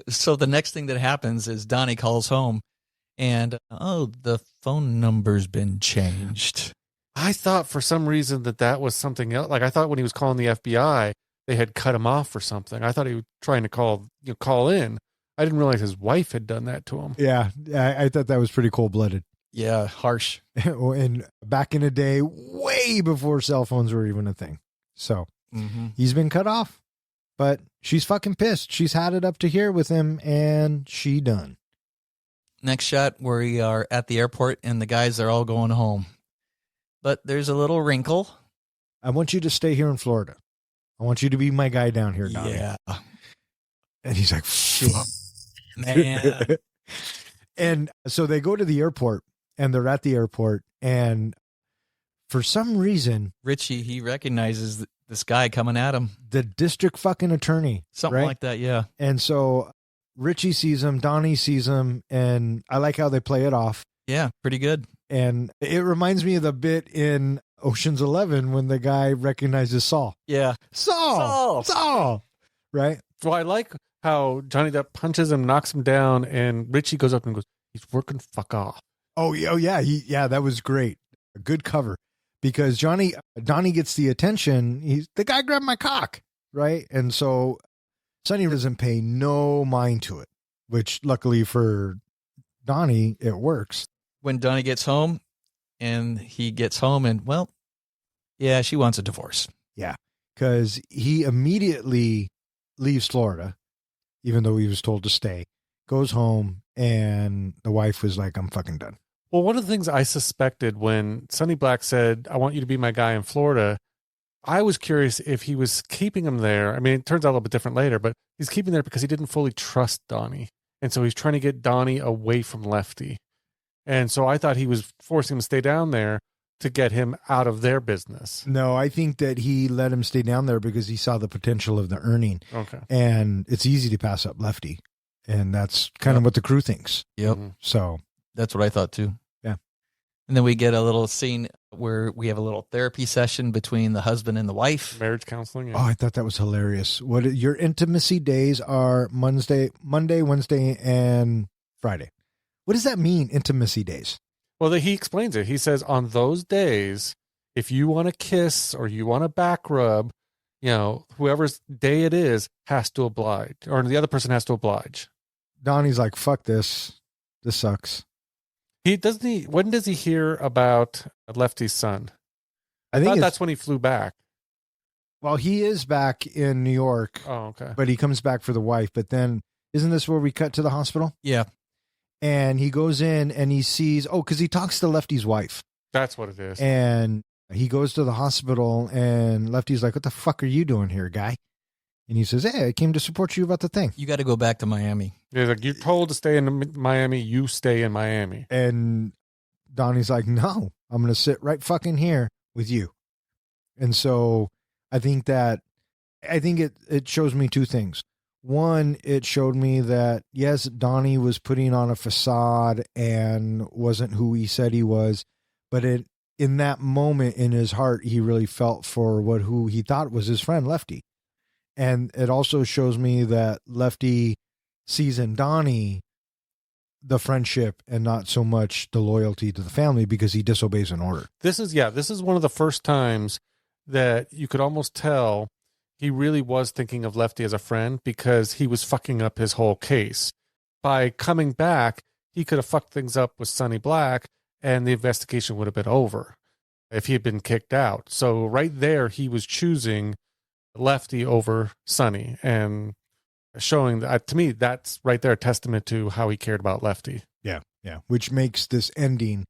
so the next thing that happens is Donnie calls home and, the phone number's been changed. I thought for some reason that was something else. Like I thought when he was calling the FBI, they had cut him off for something. I thought he was trying to call in. I didn't realize his wife had done that to him. Yeah. I thought that was pretty cold-blooded. Yeah, harsh. And back in the day, way before cell phones were even a thing. So he's been cut off. But she's fucking pissed. She's had it up to here with him, and she done. Next shot, we are at the airport, and the guys are all going home. But there's a little wrinkle. I want you to stay here in Florida. I want you to be my guy down here, Donnie. Yeah. And he's like, fuck. Man. And so they go to the airport, and they're at the airport, and for some reason, Richie, he recognizes this guy coming at him. the district fucking attorney, Something right? like that, yeah. And so Richie sees him, Donnie sees him, and I like how they play it off. Yeah, pretty good. And it reminds me of the bit in Ocean's 11 when the guy recognizes Saul. Yeah. Saul, right? Well, I like how Johnny Depp punches him, knocks him down, and Richie goes up and goes, he's working fuck off. Oh yeah, that was great. A good cover. Because Donnie gets the attention. The guy grabbed my cock, right? And so Sonny doesn't pay no mind to it, which luckily for Donnie, it works. When Donnie gets home, and well, yeah, she wants a divorce. Yeah, because he immediately leaves Florida, even though he was told to stay, goes home, and the wife was like, I'm fucking done. Well, one of the things I suspected when Sonny Black said, I want you to be my guy in Florida, I was curious if he was keeping him there. I mean, it turns out a little bit different later, but he's keeping there because he didn't fully trust Donnie. And so he's trying to get Donnie away from Lefty. And so I thought he was forcing him to stay down there to get him out of their business. No, I think that he let him stay down there because he saw the potential of the earning. Okay. And it's easy to pass up Lefty. And that's kind of what the crew thinks. Yep. So That's what I thought too. Yeah. And then we get a little scene where we have a little therapy session between the husband and the wife. Marriage counseling. Yeah. Oh, I thought that was hilarious. Your intimacy days are Monday, Wednesday, and Friday. What does that mean, intimacy days? Well, he explains it. He says on those days, if you want to kiss or you want to back rub, whoever's day it is has to oblige, or the other person has to oblige. Donnie's like, fuck this. This sucks. When does he hear about Lefty's son? I think that's when he flew back. Well, he is back in New York. Oh, okay. But he comes back for the wife. But then, isn't this where we cut to the hospital? Yeah. And he goes in and he sees, because he talks to Lefty's wife. That's what it is. And he goes to the hospital and Lefty's like, what the fuck are you doing here, guy? And he says, hey, I came to support you about the thing. You got to go back to Miami. He's like, you're told to stay in Miami, you stay in Miami. And Donnie's like, no, I'm going to sit right fucking here with you. And so I think it shows me two things. One, it showed me that, yes, Donnie was putting on a facade and wasn't who he said he was, but in that moment in his heart, he really felt for who he thought was his friend, Lefty. And it also shows me that Lefty sees in Donnie the friendship and not so much the loyalty to the family because he disobeys an order. This is one of the first times that you could almost tell he really was thinking of Lefty as a friend because he was fucking up his whole case. By coming back, he could have fucked things up with Sonny Black and the investigation would have been over if he had been kicked out. So right there, he was choosing Lefty over Sonny and showing that, to me, that's right there a testament to how he cared about Lefty. Yeah. Which makes this ending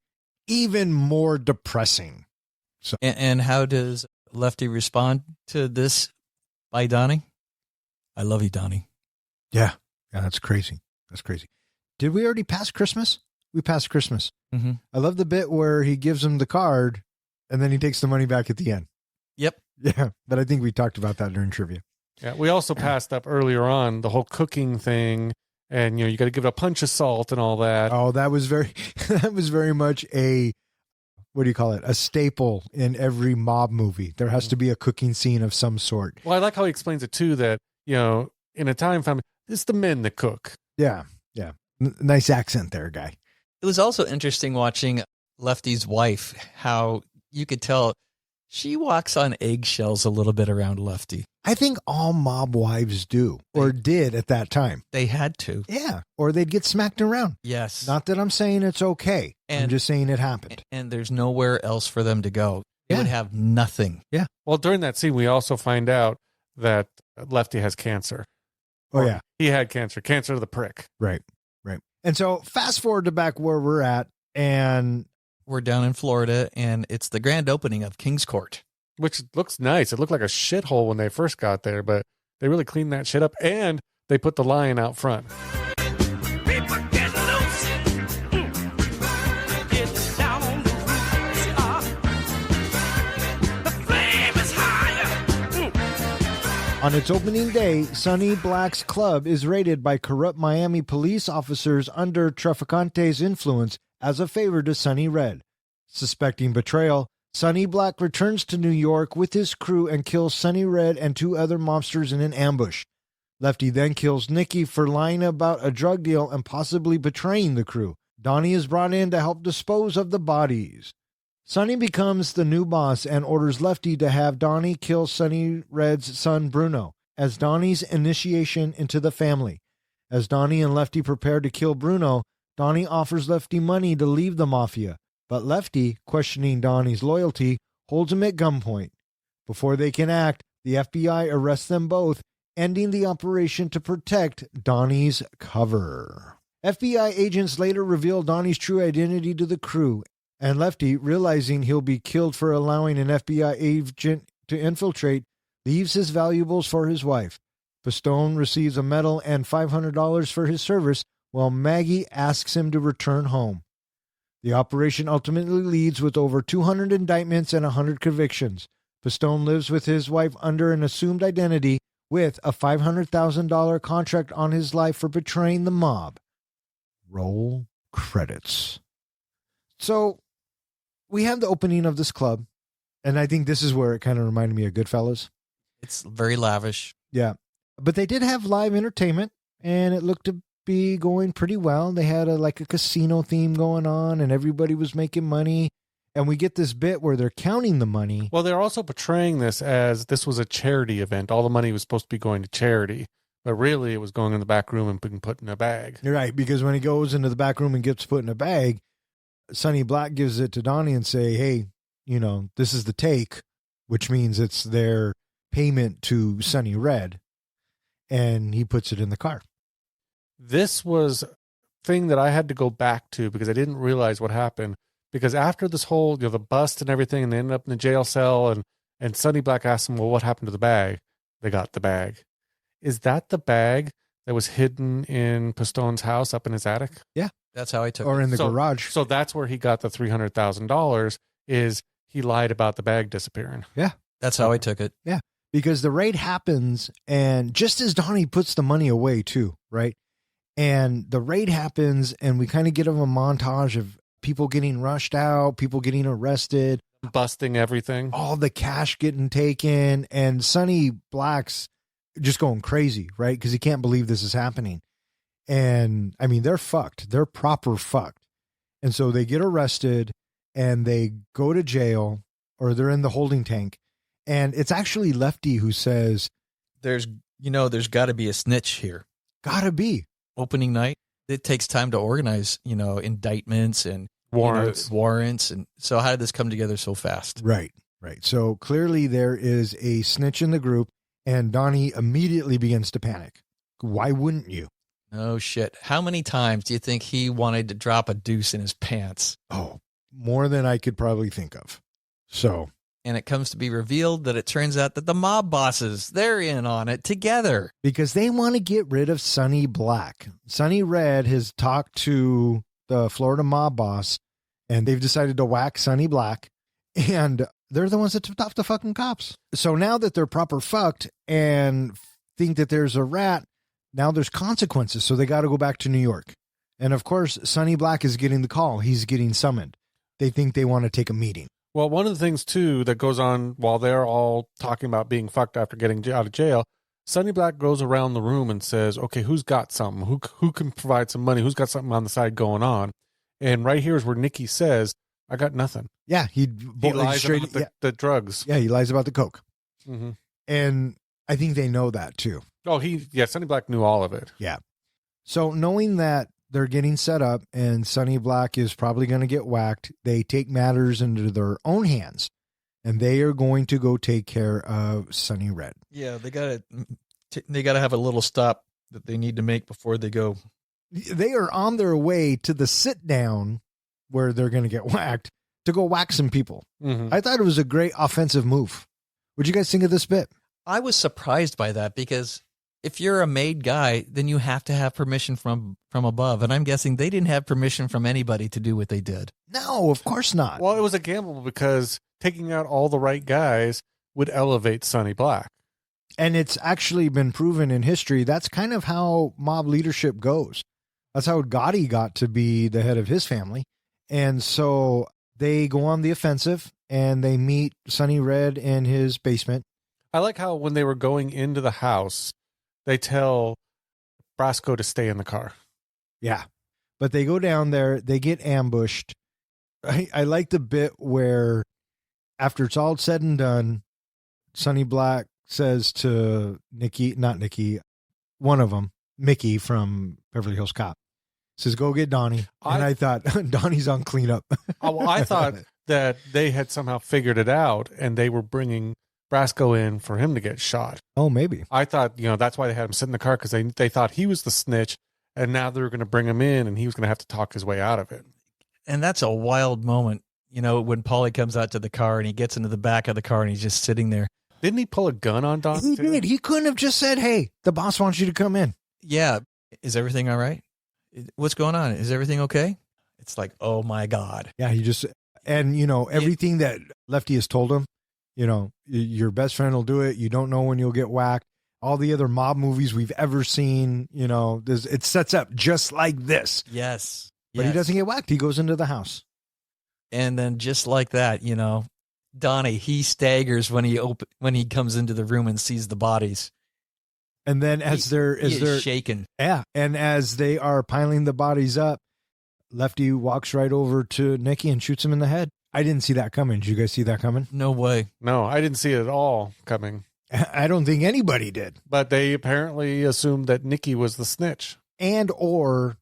even more depressing. So, And how does Lefty respond to this by Donnie? I love you, Donnie. Yeah, that's crazy. Did we already pass Christmas? We passed Christmas. Mm-hmm. I love the bit where he gives him the card and then he takes the money back at the end. Yep. Yeah, but I think we talked about that during trivia. Yeah, we also passed up earlier on the whole cooking thing, and you got to give it a punch of salt and all that. Oh, that was very much a, what do you call it? A staple in every mob movie. There has to be a cooking scene of some sort. Well, I like how he explains it too, that, in Italian family, it's the men that cook. Yeah. Nice accent there, guy. It was also interesting watching Lefty's wife, how you could tell she walks on eggshells a little bit around Lefty. I think all mob wives do, or did at that time. They had to. Yeah, or they'd get smacked around. Yes. Not that I'm saying it's okay. I'm just saying it happened. And there's nowhere else for them to go. They Yeah. would have nothing. Yeah. Well, during that scene, we also find out that Lefty has cancer. Oh, yeah. He had cancer of the prick. Right. And so fast forward to back where we're at, and We're down in Florida, and it's the grand opening of King's Court. Which looks nice. It looked like a shithole when they first got there, but they really cleaned that shit up, and they put the lion out front. People get loose. Get down on the roof. The flame is higher. on its opening day, Sonny Black's club is raided by corrupt Miami police officers under Traficante's influence as a favor to Sonny Red. Suspecting betrayal, Sonny Black returns to New York with his crew and kills Sonny Red and two other mobsters in an ambush. Lefty then kills Nicky for lying about a drug deal and possibly betraying the crew. Donnie is brought in to help dispose of the bodies. Sonny becomes the new boss and orders Lefty to have Donnie kill Sonny Red's son Bruno as Donnie's initiation into the family. As Donnie and Lefty prepare to kill Bruno, Donnie offers Lefty money to leave the mafia, but Lefty, questioning Donnie's loyalty, holds him at gunpoint. Before they can act, the FBI arrests them both, ending the operation to protect Donnie's cover. FBI agents later reveal Donnie's true identity to the crew, and Lefty, realizing he'll be killed for allowing an FBI agent to infiltrate, leaves his valuables for his wife. Pistone receives a medal and $500 for his service, while Maggie asks him to return home. The operation ultimately leads with over 200 indictments and 100 convictions. Pistone lives with his wife under an assumed identity, with a $500,000 contract on his life for betraying the mob. Roll credits. So, we have the opening of this club, and I think this is where it kind of reminded me of Goodfellas. It's very lavish. Yeah. But they did have live entertainment, and it looked to be going pretty well. They had a casino theme going on, and everybody was making money. And we get this bit where they're counting the money. Well, they're also portraying this as this was a charity event. All the money was supposed to be going to charity, but really it was going in the back room and being put in a bag. You're right, because when he goes into the back room and gets put in a bag, Sonny Black gives it to Donnie and say, hey, this is the take, which means it's their payment to Sonny Red. And he puts it in the car. This was a thing that I had to go back to because I didn't realize what happened. Because after this whole, the bust and everything, and they ended up in the jail cell, and Sonny Black asked him, well, what happened to the bag? They got the bag. Is that the bag that was hidden in Pistone's house up in his attic? Yeah. That's how I took it. Or in the garage. So that's where he got the $300,000, is he lied about the bag disappearing. Yeah. That's how I took it. Yeah. because the raid happens, and just as Donnie puts the money away too, right? And the raid happens, and we kind of get a montage of people getting rushed out, people getting arrested, busting everything, all the cash getting taken, and Sonny Black's just going crazy, right? Because he can't believe this is happening. And I mean, they're fucked. They're proper fucked. And so they get arrested and they go to jail, or they're in the holding tank. And it's actually Lefty who says, There's got to be a snitch here. gotta be. Opening night, it takes time to organize, indictments and warrants. And so how did this come together so fast? Right. So clearly there is a snitch in the group, and Donnie immediately begins to panic. Why wouldn't you? Oh, shit. How many times do you think he wanted to drop a deuce in his pants? Oh, more than I could probably think of. So. And it comes to be revealed that it turns out that the mob bosses, they're in on it together. Because they want to get rid of Sonny Black. Sonny Red has talked to the Florida mob boss, and they've decided to whack Sonny Black. And they're the ones that tipped off the fucking cops. So now that they're proper fucked and think that there's a rat, now there's consequences. So they got to go back to New York. And of course, Sonny Black is getting the call. He's getting summoned. They think they want to take a meeting. Well, one of the things, too, that goes on while they're all talking about being fucked after getting out of jail, Sonny Black goes around the room and says, okay, who's got something? Who can provide some money? Who's got something on the side going on? And right here is where Nikki says, I got nothing. Yeah, he lies about the drugs. Yeah, he lies about the coke. Mm-hmm. And I think they know that, too. Oh, Sonny Black knew all of it. Yeah. So knowing that they're getting set up and Sonny Black is probably going to get whacked, they take matters into their own hands, and they are going to go take care of Sonny Red. Yeah, they got to have a little stop that they need to make before they go. They are on their way to the sit down where they're going to get whacked to go whack some people. Mm-hmm. I thought it was a great offensive move. What'd you guys think of this bit? I was surprised by that because if you're a made guy, then you have to have permission from above. And I'm guessing they didn't have permission from anybody to do what they did. No, of course not. Well, it was a gamble because taking out all the right guys would elevate Sonny Black. And it's actually been proven in history. That's kind of how mob leadership goes. That's how Gotti got to be the head of his family. And so they go on the offensive and they meet Sonny Red in his basement. I like how when they were going into the house, they tell Brasco to stay in the car. Yeah. But they go down there, they get ambushed. I like the bit where after it's all said and done, Sonny Black says to one of them, Mickey from Beverly Hills Cop, says, go get Donnie. And I thought, Donnie's on cleanup. I thought that they had somehow figured it out and they were bringing Brasco in for him to get shot. Oh, maybe. I thought, that's why they had him sit in the car, because they thought he was the snitch, and now they were going to bring him in and he was going to have to talk his way out of it. And that's a wild moment, when Paulie comes out to the car and he gets into the back of the car and he's just sitting there. Didn't he pull a gun on Don? He did. He couldn't have just said, hey, the boss wants you to come in. Yeah. Is everything all right? What's going on? Is everything okay? It's like, oh my God. Yeah, everything that Lefty has told him, your best friend will do it. You don't know when you'll get whacked. All the other mob movies we've ever seen, it sets up just like this. Yes. But he doesn't get whacked. He goes into the house. And then just like that, Donnie, he staggers when he comes into the room and sees the bodies. And then as they're shaken. Yeah. And as they are piling the bodies up, Lefty walks right over to Nicky and shoots him in the head. I didn't see that coming. Did you guys see that coming? No way. No, I didn't see it at all coming. I don't think anybody did. But they apparently assumed that Nicky was the snitch. Or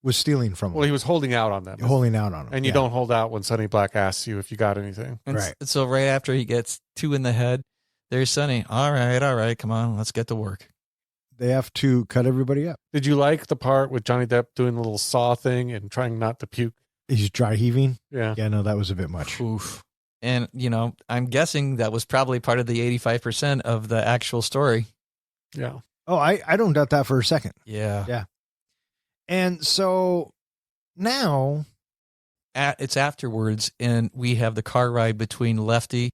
was stealing from him. Well, he was holding out on them. Holding out on him. And you don't hold out when Sonny Black asks you if you got anything. And right. So right after he gets 2 in the head, there's Sonny. All right. Come on, let's get to work. They have to cut everybody up. Did you like the part with Johnny Depp doing the little saw thing and trying not to puke? He's dry heaving? Yeah. Yeah, no, that was a bit much. Oof. And, I'm guessing that was probably part of the 85% of the actual story. Yeah. Oh, I don't doubt that for a second. Yeah. Yeah. And so now it's afterwards, and we have the car ride between Lefty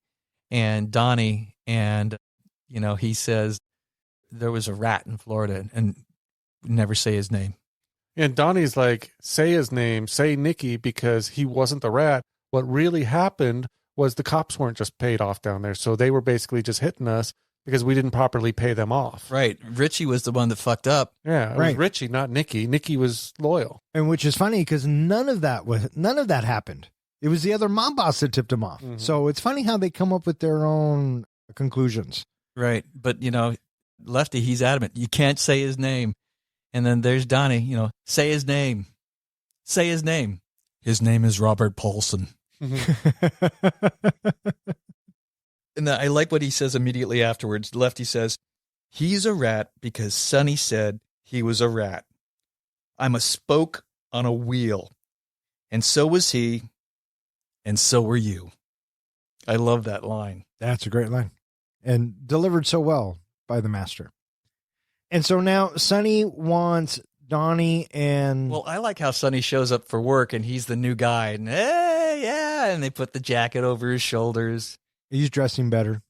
and Donnie and he says there was a rat in Florida and never say his name. And Donnie's like, say his name, say Nicky, because he wasn't the rat. What really happened was the cops weren't just paid off down there. So they were basically just hitting us because we didn't properly pay them off. Right. Richie was the one that fucked up. Yeah, it was Richie, not Nicky. Nicky was loyal. And which is funny because none of that happened. It was the other mob boss that tipped him off. Mm-hmm. So it's funny how they come up with their own conclusions. Right. But, Lefty, he's adamant. You can't say his name. And then there's Donnie, say his name. Say his name. His name is Robert Paulson. And I like what he says immediately afterwards. Lefty says, he's a rat because Sonny said he was a rat. I'm a spoke on a wheel. And so was he. And so were you. I love that line. That's a great line. And delivered so well by the master. And so now Sonny wants Donnie and... Well, I like how Sonny shows up for work and he's the new guy. And, hey, yeah. And they put the jacket over his shoulders. He's dressing better.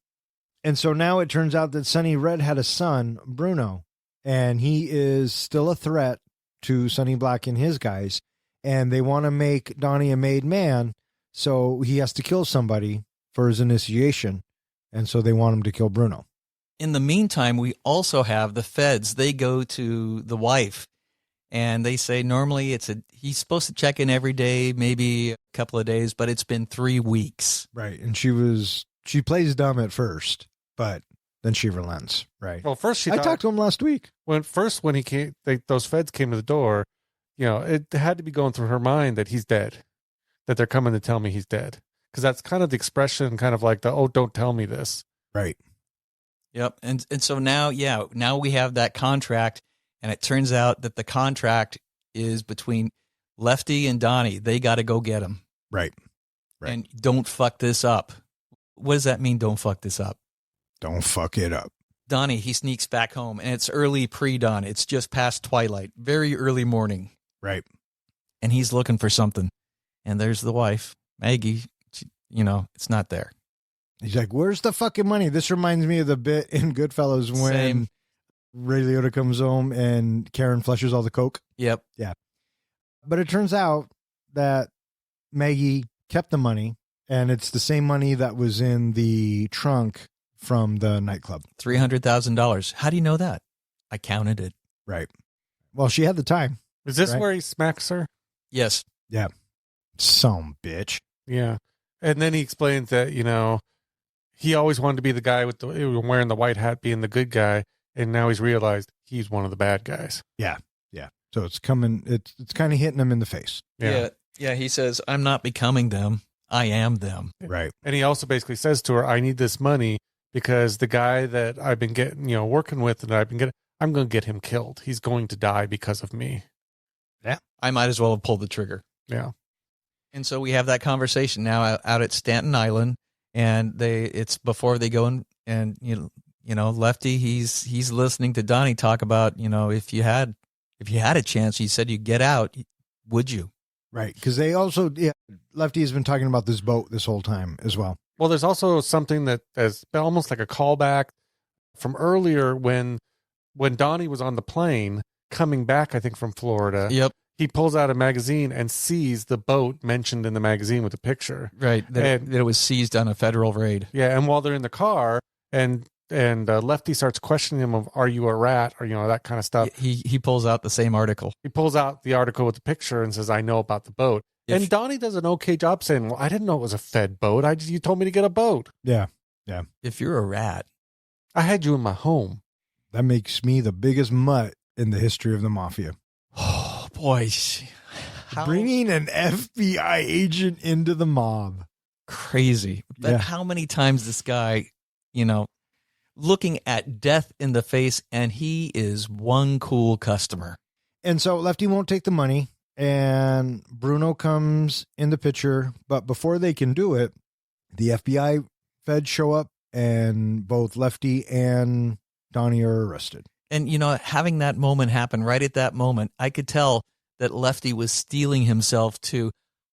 And so now it turns out that Sonny Red had a son, Bruno. And he is still a threat to Sonny Black and his guys. And they want to make Donnie a made man. So he has to kill somebody for his initiation. And so they want him to kill Bruno. In the meantime, we also have the feds. They go to the wife and they say normally he's supposed to check in every day, maybe a couple of days, but it's been 3 weeks. Right. And she plays dumb at first, but then she relents. Right. Well, first I talked to him last week. When he came, those feds came to the door, it had to be going through her mind that he's dead, that they're coming to tell me he's dead. Because that's kind of the expression, kind of like don't tell me this. Right. Yep. And so now we have that contract, and it turns out that the contract is between Lefty and Donnie. They got to go get him. Right. And don't fuck this up. What does that mean, don't fuck this up? Don't fuck it up. Donnie, he sneaks back home, and it's early pre-dawn. It's just past twilight, very early morning. Right. And he's looking for something. And there's the wife, Maggie. It's not there. He's like, where's the fucking money? This reminds me of the bit in Goodfellas when Same. Ray Liotta comes home and Karen flushes all the coke. Yep. Yeah. But it turns out that Maggie kept the money, and it's the same money that was in the trunk from the nightclub. $300,000. How do you know that? I counted it. Right. Well, she had the time. Is this right? where he smacks her? Yes. Yeah. Some bitch. Yeah. And then he explains that, he always wanted to be the guy with wearing the white hat, being the good guy. And now he's realized he's one of the bad guys. Yeah. Yeah. So it's coming. It's kind of hitting him in the face. Yeah. Yeah. He says, I'm not becoming them. I am them. Right. And he also basically says to her, I need this money because the guy that I've been getting, working with and I'm going to get him killed. He's going to die because of me. Yeah. I might as well have pulled the trigger. Yeah. And so we have that conversation now out at Staten Island, and it's before they go and Lefty, he's listening to Donnie talk about, if you had a chance, he said, you get out, would you? Right. Because they also, Lefty has been talking about this boat this whole time as well. Well, there's also something that is almost like a callback from earlier when Donnie was on the plane coming back, I think, from Florida. Yep. He pulls out a magazine and sees the boat mentioned in the magazine with a picture. Right. That it was seized on a federal raid. Yeah. And while they're in the car and Lefty starts questioning him of, are you a rat? Or, that kind of stuff. He pulls out the same article. He pulls out the article with the picture and says, I know about the boat. And Donnie does an okay job saying, well, I didn't know it was a Fed boat. You told me to get a boat. Yeah. Yeah. If you're a rat. I had you in my home. That makes me the biggest mutt in the history of the mafia. Oh, boy. Bringing an FBI agent into the mob. Crazy. But how many times this guy, looking at death in the face, and he is one cool customer. And so Lefty won't take the money, and Bruno comes in the picture. But before they can do it, the FBI feds show up, and both Lefty and Donnie are arrested. And, having that moment happen right at that moment, I could tell that Lefty was steeling himself to,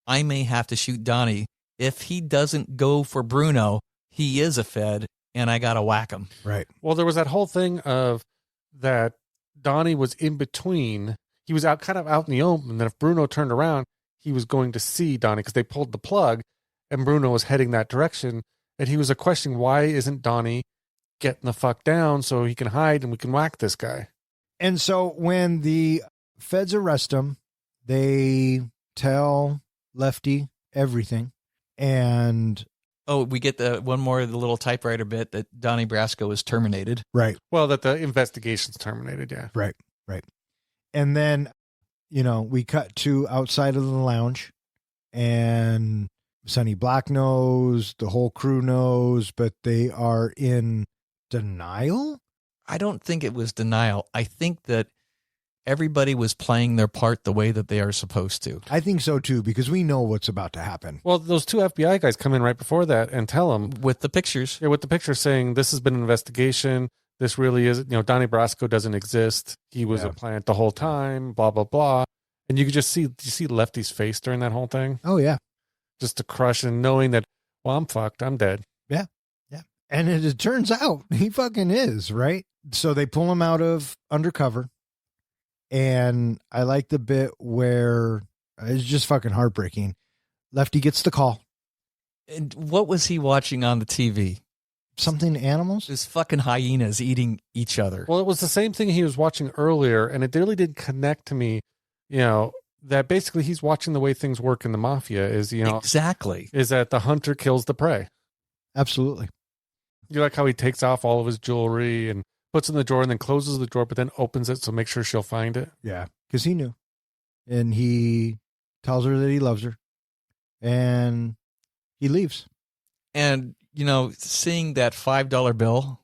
I may have to shoot Donnie. If he doesn't go for Bruno, he is a Fed, and I got to whack him. Right. Well, there was that whole thing of that Donnie was in between. He was out kind of out in the open, and then if Bruno turned around, he was going to see Donnie because they pulled the plug, and Bruno was heading that direction. And he was questioning, why isn't Donnie getting the fuck down so he can hide and we can whack this guy? And so when the feds arrest him, they tell Lefty everything. And Oh, we get the little typewriter bit that Donnie Brasco was terminated. right, Well, that the investigation's terminated, yeah. right. And then, we cut to outside of the lounge, and Sonny Black knows, the whole crew knows, but they are in denial. I don't think it was denial. I think that everybody was playing their part the way that they are supposed to. I think so too, because we know what's about to happen. Well, those two FBI guys come in right before that and tell him, With the pictures. with the picture saying, this has been an investigation. This really is, Donnie Brasco doesn't exist. He was a plant the whole time, blah, blah, blah. And you could just see Lefty's face during that whole thing. Oh, yeah. Just to crush and knowing that, well, I'm fucked. I'm dead. Yeah. And it turns out he fucking is, right? So they pull him out of undercover. And I like the bit where it's just fucking heartbreaking. Lefty gets the call. And what was he watching on the TV? Something animals? This fucking hyenas eating each other. Well, it was the same thing he was watching earlier, and it really did connect to me, that basically he's watching the way things work in the mafia is, Exactly. is that the hunter kills the prey. Absolutely. You like how he takes off all of his jewelry and puts it in the drawer and then closes the drawer, but then opens it so make sure she'll find it. Yeah. Because he knew. And he tells her that he loves her. And he leaves. And, seeing that $5 bill,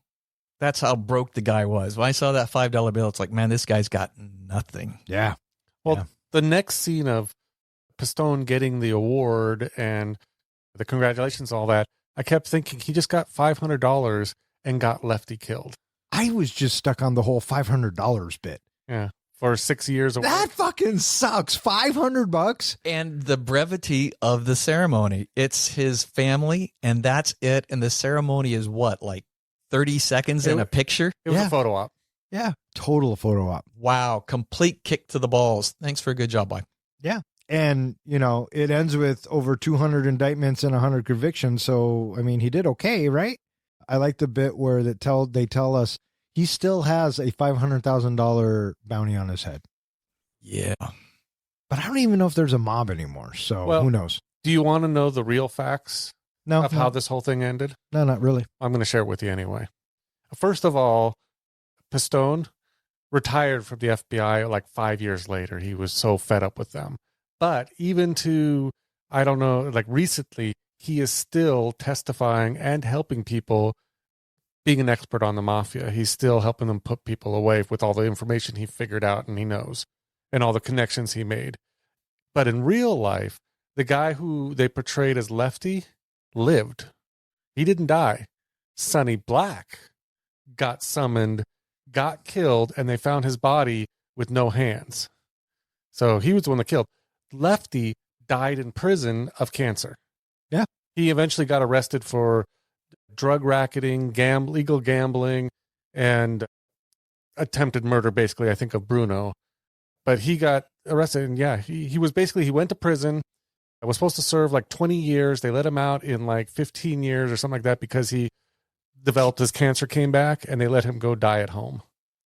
that's how broke the guy was. When I saw that $5 bill, it's like, man, this guy's got nothing. Yeah. Well, the next scene of Pistone getting the award and the congratulations, all that, I kept thinking he just got $500 and got Lefty killed. I was just stuck on the whole $500 bit. Yeah. For 6 years. That fucking sucks. $500. And the brevity of the ceremony. It's his family, and that's it. And the ceremony is what, like 30 seconds in a picture? It was a photo op. Yeah. Total photo op. Wow. Complete kick to the balls. Thanks for a good job, boy. Yeah. And, it ends with over 200 indictments and 100 convictions. So, I mean, he did okay, right? I like the bit where they tell us he still has a $500,000 bounty on his head. Yeah. But I don't even know if there's a mob anymore. So who knows? Do you want to know the real facts of how this whole thing ended? No, not really. I'm going to share it with you anyway. First of all, Pistone retired from the FBI like 5 years later. He was so fed up with them. But even recently, he is still testifying and helping people, being an expert on the mafia. He's still helping them put people away with all the information he figured out and he knows and all the connections he made. But in real life, the guy who they portrayed as Lefty lived. He didn't die. Sonny Black got summoned, got killed, and they found his body with no hands. So he was the one that killed. Lefty died in prison of cancer. Yeah. He eventually got arrested for drug racketing, illegal gambling, and attempted murder, basically, I think, of Bruno. But he got arrested, and he went to prison. I was supposed to serve like 20 years. They let him out in like 15 years or something like that because he developed his cancer, came back, and they let him go die at home.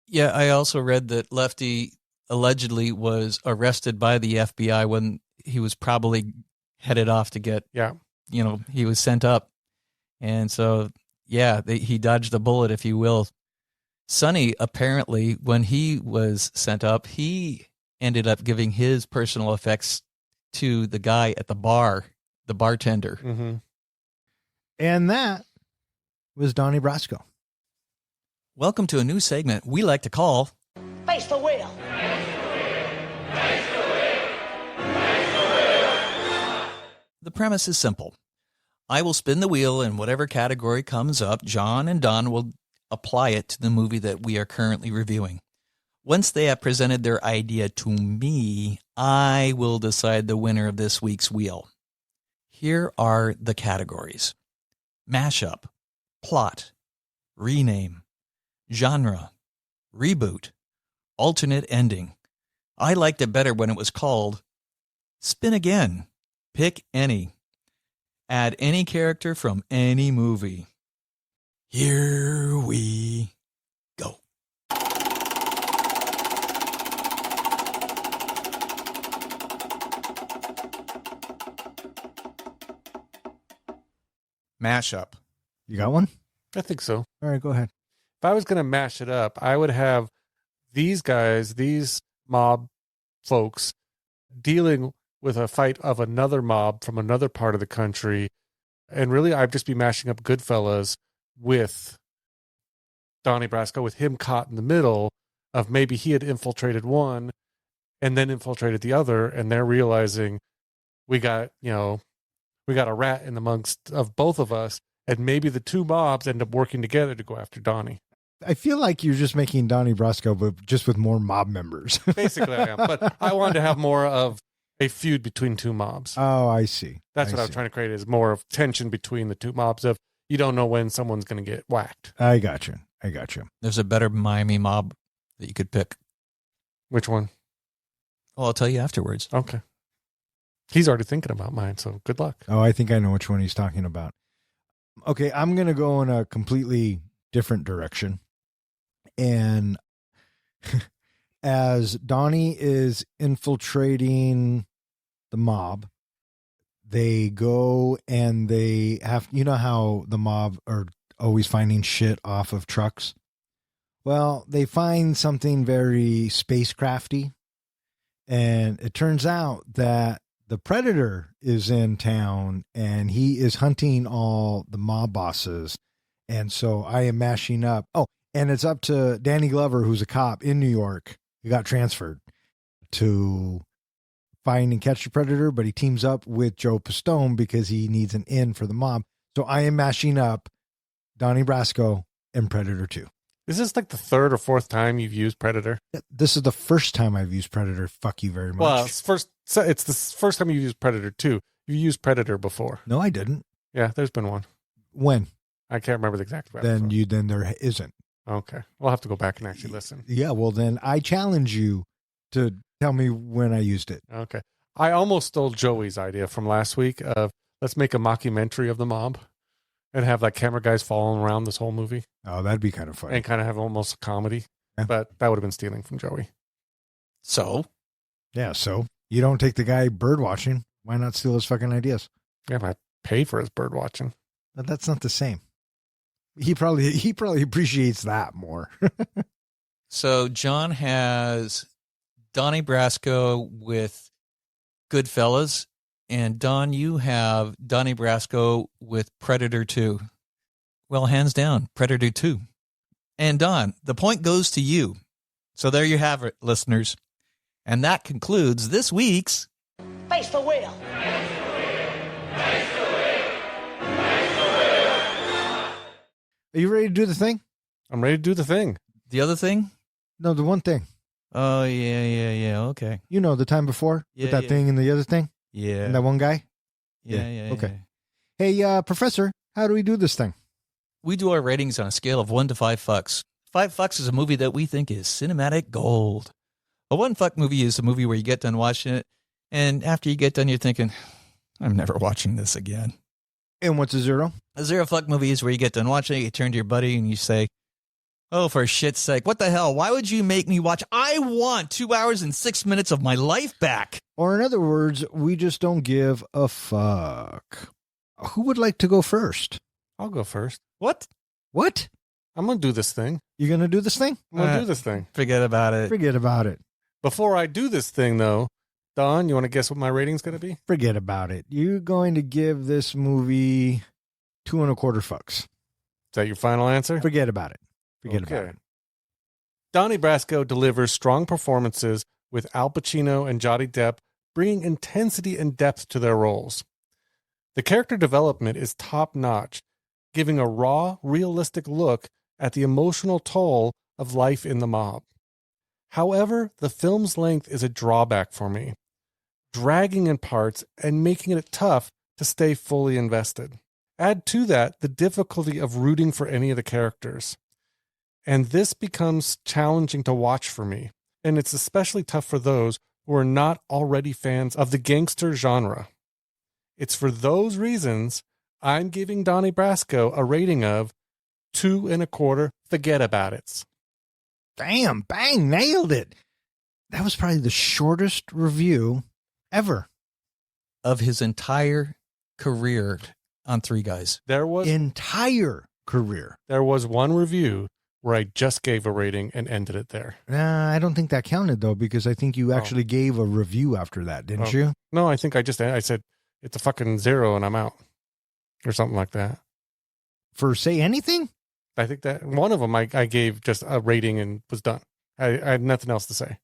Yeah, I also read that Lefty allegedly was arrested by the FBI when he was probably headed off to get, he was sent up. And so, he dodged a bullet, if you will. Sonny, apparently, when he was sent up, he ended up giving his personal effects to the guy at the bar, the bartender. Mm-hmm. And that was Donnie Brasco. Welcome to a new segment we like to call Face the Wheel. The premise is simple. I will spin the wheel, and whatever category comes up, John and Don will apply it to the movie that we are currently reviewing. Once they have presented their idea to me, I will decide the winner of this week's wheel. Here are the categories: mashup, plot, rename, genre, reboot, alternate ending. I liked it better when it was called Spin Again. Pick any. Add any character from any movie. Here we go. Mashup. You got one? I think so. All right, go ahead. If I was going to mash it up, I would have these guys, these mob folks, dealing with a fight of another mob from another part of the country. And really, I'd just be mashing up Goodfellas with Donnie Brasco, with him caught in the middle of maybe he had infiltrated one and then infiltrated the other. And they're realizing we got a rat in amongst of both of us. And maybe the two mobs end up working together to go after Donnie. I feel like you're just making Donnie Brasco, but just with more mob members. Basically, I am. But I wanted to have more of a feud between two mobs. Oh, I see. That's what I was trying to create, is more of tension between the two mobs of you don't know when someone's going to get whacked. I got you. There's a better Miami mob that you could pick. Which one? Well, I'll tell you afterwards. Okay. He's already thinking about mine, so good luck. Oh, I think I know which one he's talking about. Okay, I'm going to go in a completely different direction. And as Donnie is infiltrating the mob, they go and they have, you know how the mob are always finding shit off of trucks? Well, they find something very spacecrafty. And it turns out that the Predator is in town and he is hunting all the mob bosses. And so I am mashing up. Oh, and it's up to Danny Glover, who's a cop in New York. He got transferred to find and catch the Predator, but he teams up with Joe Pistone because he needs an in for the mob. So I am mashing up Donnie Brasco and Predator 2. Is this like the third or fourth time you've used Predator? This is the first time I've used Predator. Fuck you very much. Well, it's the first time you've used Predator 2. You've used Predator before. No, I didn't. Yeah, there's been one. When? I can't remember the exact one. Then there isn't. Okay. We'll have to go back and actually listen. Yeah, well, then I challenge you to tell me when I used it. Okay. I almost stole Joey's idea from last week of let's make a mockumentary of the mob and have like camera guys following around this whole movie. Oh, that'd be kind of funny. And kind of have almost a comedy. Yeah. But that would have been stealing from Joey. So? Yeah, so you don't take the guy bird watching. Why not steal his fucking ideas? Yeah, but I pay for his bird watching. But that's not the same. He probably appreciates that more. So John has Donnie Brasco with Goodfellas, and Don, you have Donnie Brasco with Predator 2. Well, hands down, Predator 2. And Don, the point goes to you. So there you have it, listeners. And that concludes this week's Face the wheel. Are you ready to do the thing? I'm ready to do the thing. The other thing? No, the one thing. Oh, yeah. Okay. You know, the time before with that thing and the other thing? Yeah. And that one guy? Yeah. Okay. Hey, Professor, how do we do this thing? We do our ratings on a scale of 1 to 5 fucks. 5 fucks is a movie that we think is cinematic gold. A 1 fuck movie is a movie where you get done watching it, and after you get done, you're thinking, I'm never watching this again. And what's a 0? A 0 fuck movie is where you get done watching it, you turn to your buddy and you say, oh, for shit's sake, what the hell? Why would you make me watch? I want 2 hours and 6 minutes of my life back. Or in other words, we just don't give a fuck. Who would like to go first? I'll go first. What? What? I'm going to do this thing. You going to do this thing? I'm going to do this thing. Forget about it. Forget about it. Before I do this thing, though, Don, you want to guess what my rating's going to be? Forget about it. You're going to give this movie 2.25 fucks. Is that your final answer? Forget about it. Forget about it. Donnie Brasco delivers strong performances with Al Pacino and Johnny Depp bringing intensity and depth to their roles. The character development is top-notch, giving a raw, realistic look at the emotional toll of life in the mob. However, the film's length is a drawback for me, dragging in parts and making it tough to stay fully invested. Add to that the difficulty of rooting for any of the characters. And this becomes challenging to watch for me. And it's especially tough for those who are not already fans of the gangster genre. It's for those reasons I'm giving Donnie Brasco a rating of 2.25 Fuggedaboutit. Damn, bang, nailed it. That was probably the shortest review ever. Of his entire career on Three Guys. There was Entire career. one review where I just gave a rating and ended it there. I don't think that counted, though, because I think you actually gave a review after that, didn't you? No, I think I said, it's a fucking 0 and I'm out. Or something like that. For Say Anything? I think that one of them I gave just a rating and was done. I had nothing else to say.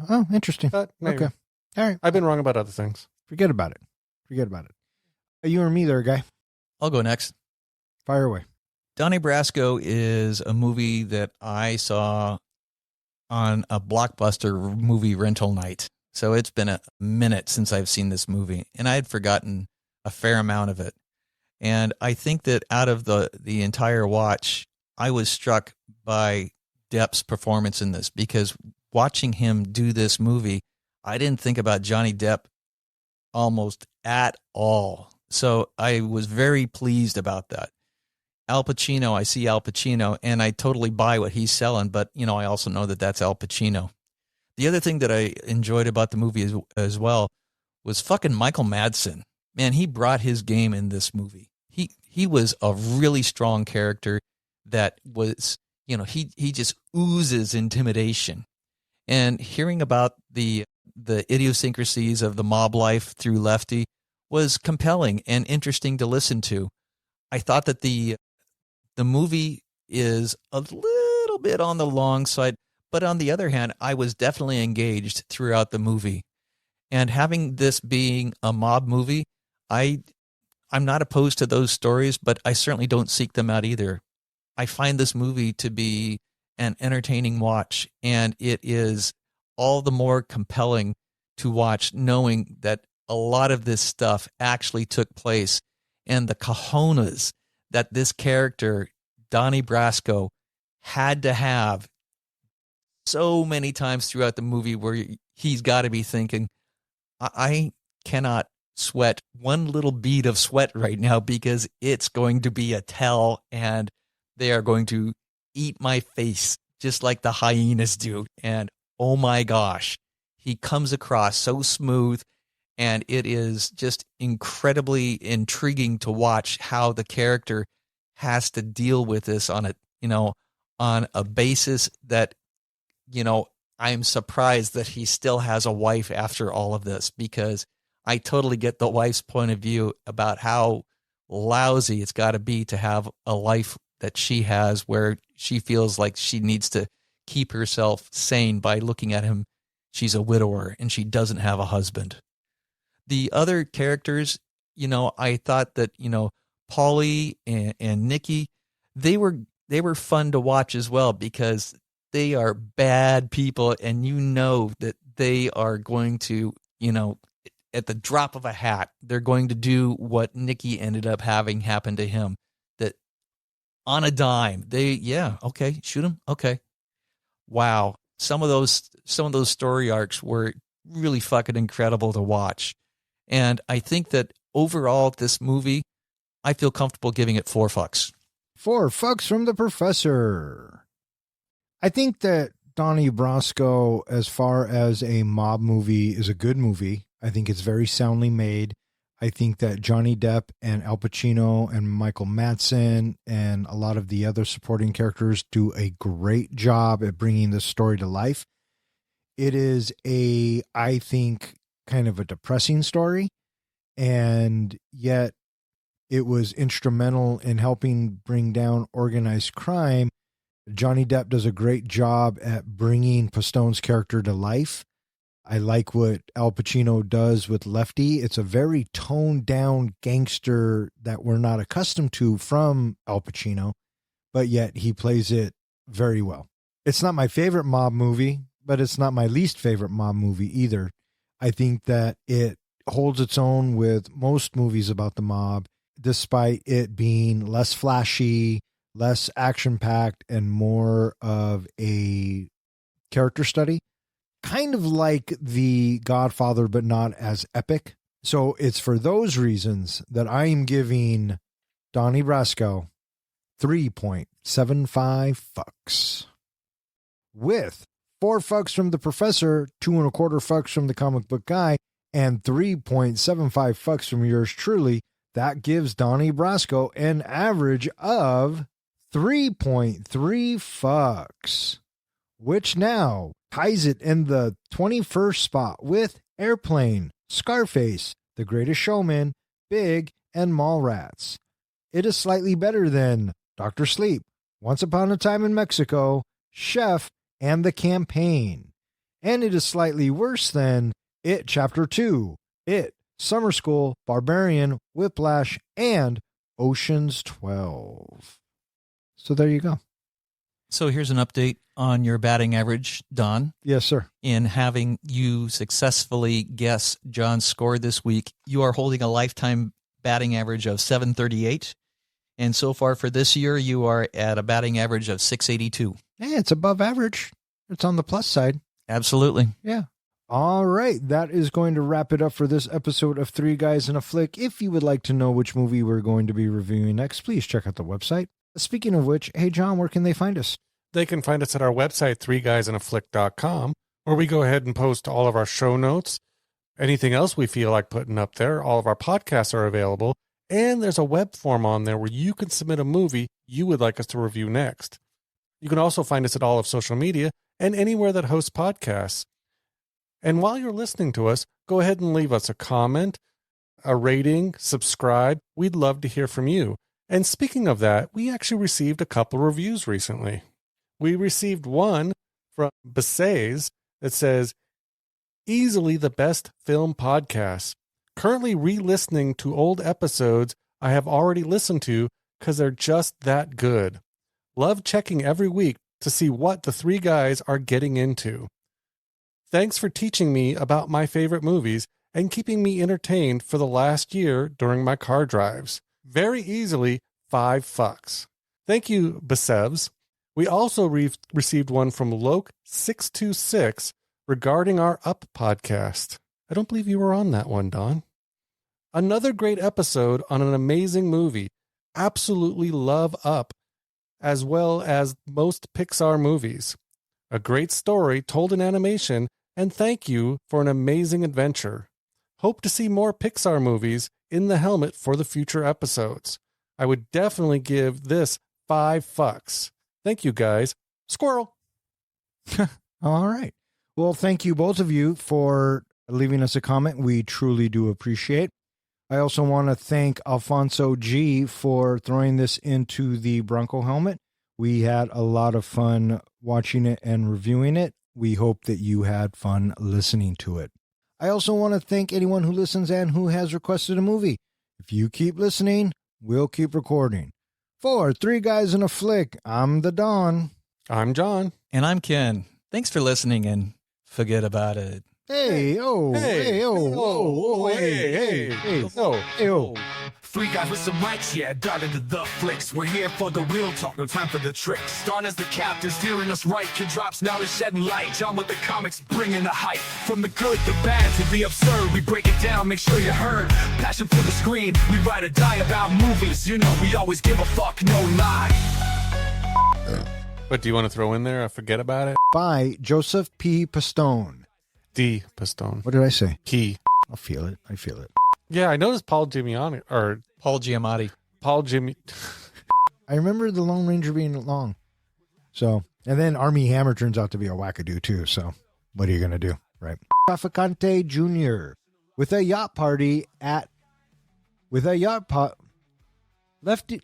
Oh, interesting. But maybe. Okay. All right. I've been wrong about other things. Forget about it. Forget about it. You or me there, guy? I'll go next. Fire away. Donnie Brasco is a movie that I saw on a Blockbuster movie rental night. So it's been a minute since I've seen this movie, and I had forgotten a fair amount of it. And I think that out of the entire watch, I was struck by Depp's performance in this, because watching him do this movie, I didn't think about Johnny Depp almost at all. So I was very pleased about that. Al Pacino, I see Al Pacino, and I totally buy what he's selling, but, I also know that that's Al Pacino. The other thing that I enjoyed about the movie as well was fucking Michael Madsen. Man, he brought his game in this movie. He was a really strong character that was, he just oozes intimidation. And hearing about the idiosyncrasies of the mob life through Lefty was compelling and interesting to listen to. I thought that the movie is a little bit on the long side, but on the other hand, I was definitely engaged throughout the movie. And having this being a mob movie, I'm not opposed to those stories, but I certainly don't seek them out either. I find this movie to be an entertaining watch, and it is all the more compelling to watch knowing that a lot of this stuff actually took place, and the cojones that this character, Donnie Brasco, had to have so many times throughout the movie where he's got to be thinking, I cannot sweat one little bead of sweat right now because it's going to be a tell and they are going to eat my face just like the hyenas do. And oh my gosh, he comes across so smooth, and it is just incredibly intriguing to watch how the character has to deal with this on a basis that, I'm surprised that he still has a wife after all of this, because I totally get the wife's point of view about how lousy it's got to be to have a life that she has where she feels like she needs to keep herself sane by looking at him. She's a widower and she doesn't have a husband. The other characters, I thought that, Paulie and Nikki, they were fun to watch as well, because they are bad people, and that they are going to, at the drop of a hat, they're going to do what Nikki ended up having happen to him. That on a dime, okay, shoot him, okay. Wow, some of those story arcs were really fucking incredible to watch, and I think that overall, this movie, I feel comfortable giving it 4 fucks. 4 fucks from the professor. I think that Donnie Brasco, as far as a mob movie, is a good movie. I think it's very soundly made. I think that Johnny Depp and Al Pacino and Michael Madsen and a lot of the other supporting characters do a great job at bringing this story to life. It is I think, kind of a depressing story, and yet it was instrumental in helping bring down organized crime. Johnny Depp does a great job at bringing Pastone's character to life. I like what Al Pacino does with Lefty. It's a very toned down gangster that we're not accustomed to from Al Pacino, but yet he plays it very well. It's not my favorite mob movie, but it's not my least favorite mob movie either. I think that it holds its own with most movies about the mob. despite it being less flashy, less action-packed, and more of a character study. Kind of like The Godfather, but not as epic. So it's for those reasons that I am giving Donnie Brasco 3.75 fucks. With 4 fucks from the professor, 2.25 fucks from the comic book guy, and 3.75 fucks from yours truly, that gives Donnie Brasco an average of 3.3 fucks, which now ties it in the 21st spot with Airplane, Scarface, The Greatest Showman, Big, and Mallrats. It is slightly better than Dr. Sleep, Once Upon a Time in Mexico, Chef, and The Campaign. And it is slightly worse than It Chapter 2, It, Summer School, Barbarian, Whiplash, and Ocean's 12. So there you go. So here's an update on your batting average, Don. Yes, sir. In having you successfully guess John's score this week, you are holding a lifetime batting average of 738. And so far for this year, you are at a batting average of 682. Hey, it's above average. It's on the plus side. Absolutely. Yeah. All right. That is going to wrap it up for this episode of Three Guys in a Flick. If you would like to know which movie we're going to be reviewing next, please check out the website. Speaking of which, hey, John, where can they find us? They can find us at our website, threeguysinaflick.com, where we go ahead and post all of our show notes, anything else we feel like putting up there. All of our podcasts are available, and there's a web form on there where you can submit a movie you would like us to review next. You can also find us at all of social media and anywhere that hosts podcasts. And while you're listening to us, go ahead and leave us a comment, a rating, subscribe. We'd love to hear from you. And speaking of that, we actually received a couple reviews recently. We received one from Capisce that says, easily the best film podcast. Currently re-listening to old episodes I have already listened to because they're just that good. Love checking every week to see what the three guys are getting into. Thanks for teaching me about my favorite movies and keeping me entertained for the last year during my car drives. Very easily, 5 fucks. Thank you, Capisce. We also received one from Loke626 regarding our Up podcast. I don't believe you were on that one, Don. Another great episode on an amazing movie. Absolutely love Up, as well as most Pixar movies. A great story told in animation, and thank you for an amazing adventure. Hope to see more Pixar movies in the helmet for the future episodes. I would definitely give this 5 fucks. Thank you, guys. Squirrel. All right. Well, thank you both of you for leaving us a comment. We truly do appreciate. I also want to thank Alfonso G for throwing this into the Bronco helmet. We had a lot of fun watching it and reviewing it. We hope that you had fun listening to it. I also want to thank anyone who listens and who has requested a movie. If you keep listening, we'll keep recording. For Three Guys in a Flick, I'm the Don. I'm John. And I'm Ken. Thanks for listening and forget about it. Hey, oh, hey, oh, oh, hey. Oh. Three guys with some mics, yeah, dive into the flicks. We're here for the real talk, no time for the tricks. Don as the captain, steering us right. Kid drops, now is shedding light. John with the comics, bringing the hype. From the good, the bad, to the absurd. We break it down, make sure you heard. Passion for the screen, we ride or die about movies. You know, we always give a fuck, no lie. But do you want to throw in there? I forget about it. By Joseph P. Pistone. D. Pistone. What did I say? P. I'll feel it. I feel it. Yeah, I noticed Paul Giamatti, or Paul Giamatti. Paul Jimmy. I remember the Lone Ranger being long. So, and then Army Hammer turns out to be a wackadoo too. So, what are you going to do? Right. Traficante Jr. with a yacht party Lefty.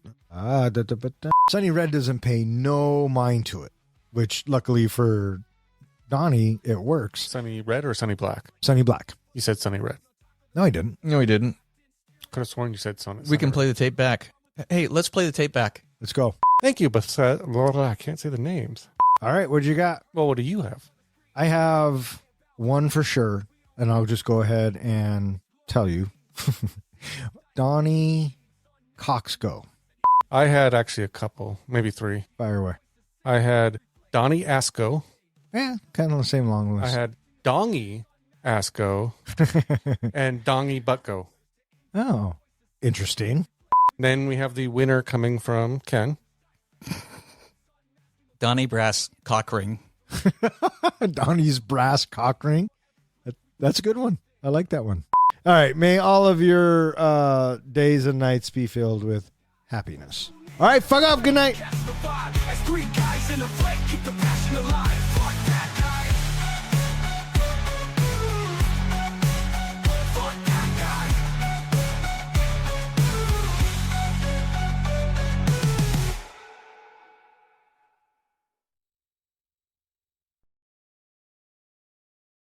Sonny Red doesn't pay no mind to it, which luckily for Donnie, it works. Sunny Red or Sunny Black? Sunny Black. You said Sunny Red. No, I didn't. No, he didn't. Could have sworn you said Sunny. We can play the tape back. Hey, let's play the tape back. Let's go. Thank you, but I can't say the names. All right, what you got? Well, what do you have? I have one for sure, and I'll just go ahead and tell you. Donnie cocks go? I had actually a couple, maybe 3. Fire away. I had Donnie Brasco. Yeah, kind of the same long I list. had Dongie Brasco and Dongie Butko. Oh, interesting. Then we have the winner coming from Ken. Donnie Brass cock ring. Donnie's brass cock ring. That's a good one. I like that one. All right. May all of your days and nights be filled with happiness. All right. Fuck off. Good night. As 3 guys in a flight, keep the passion alive.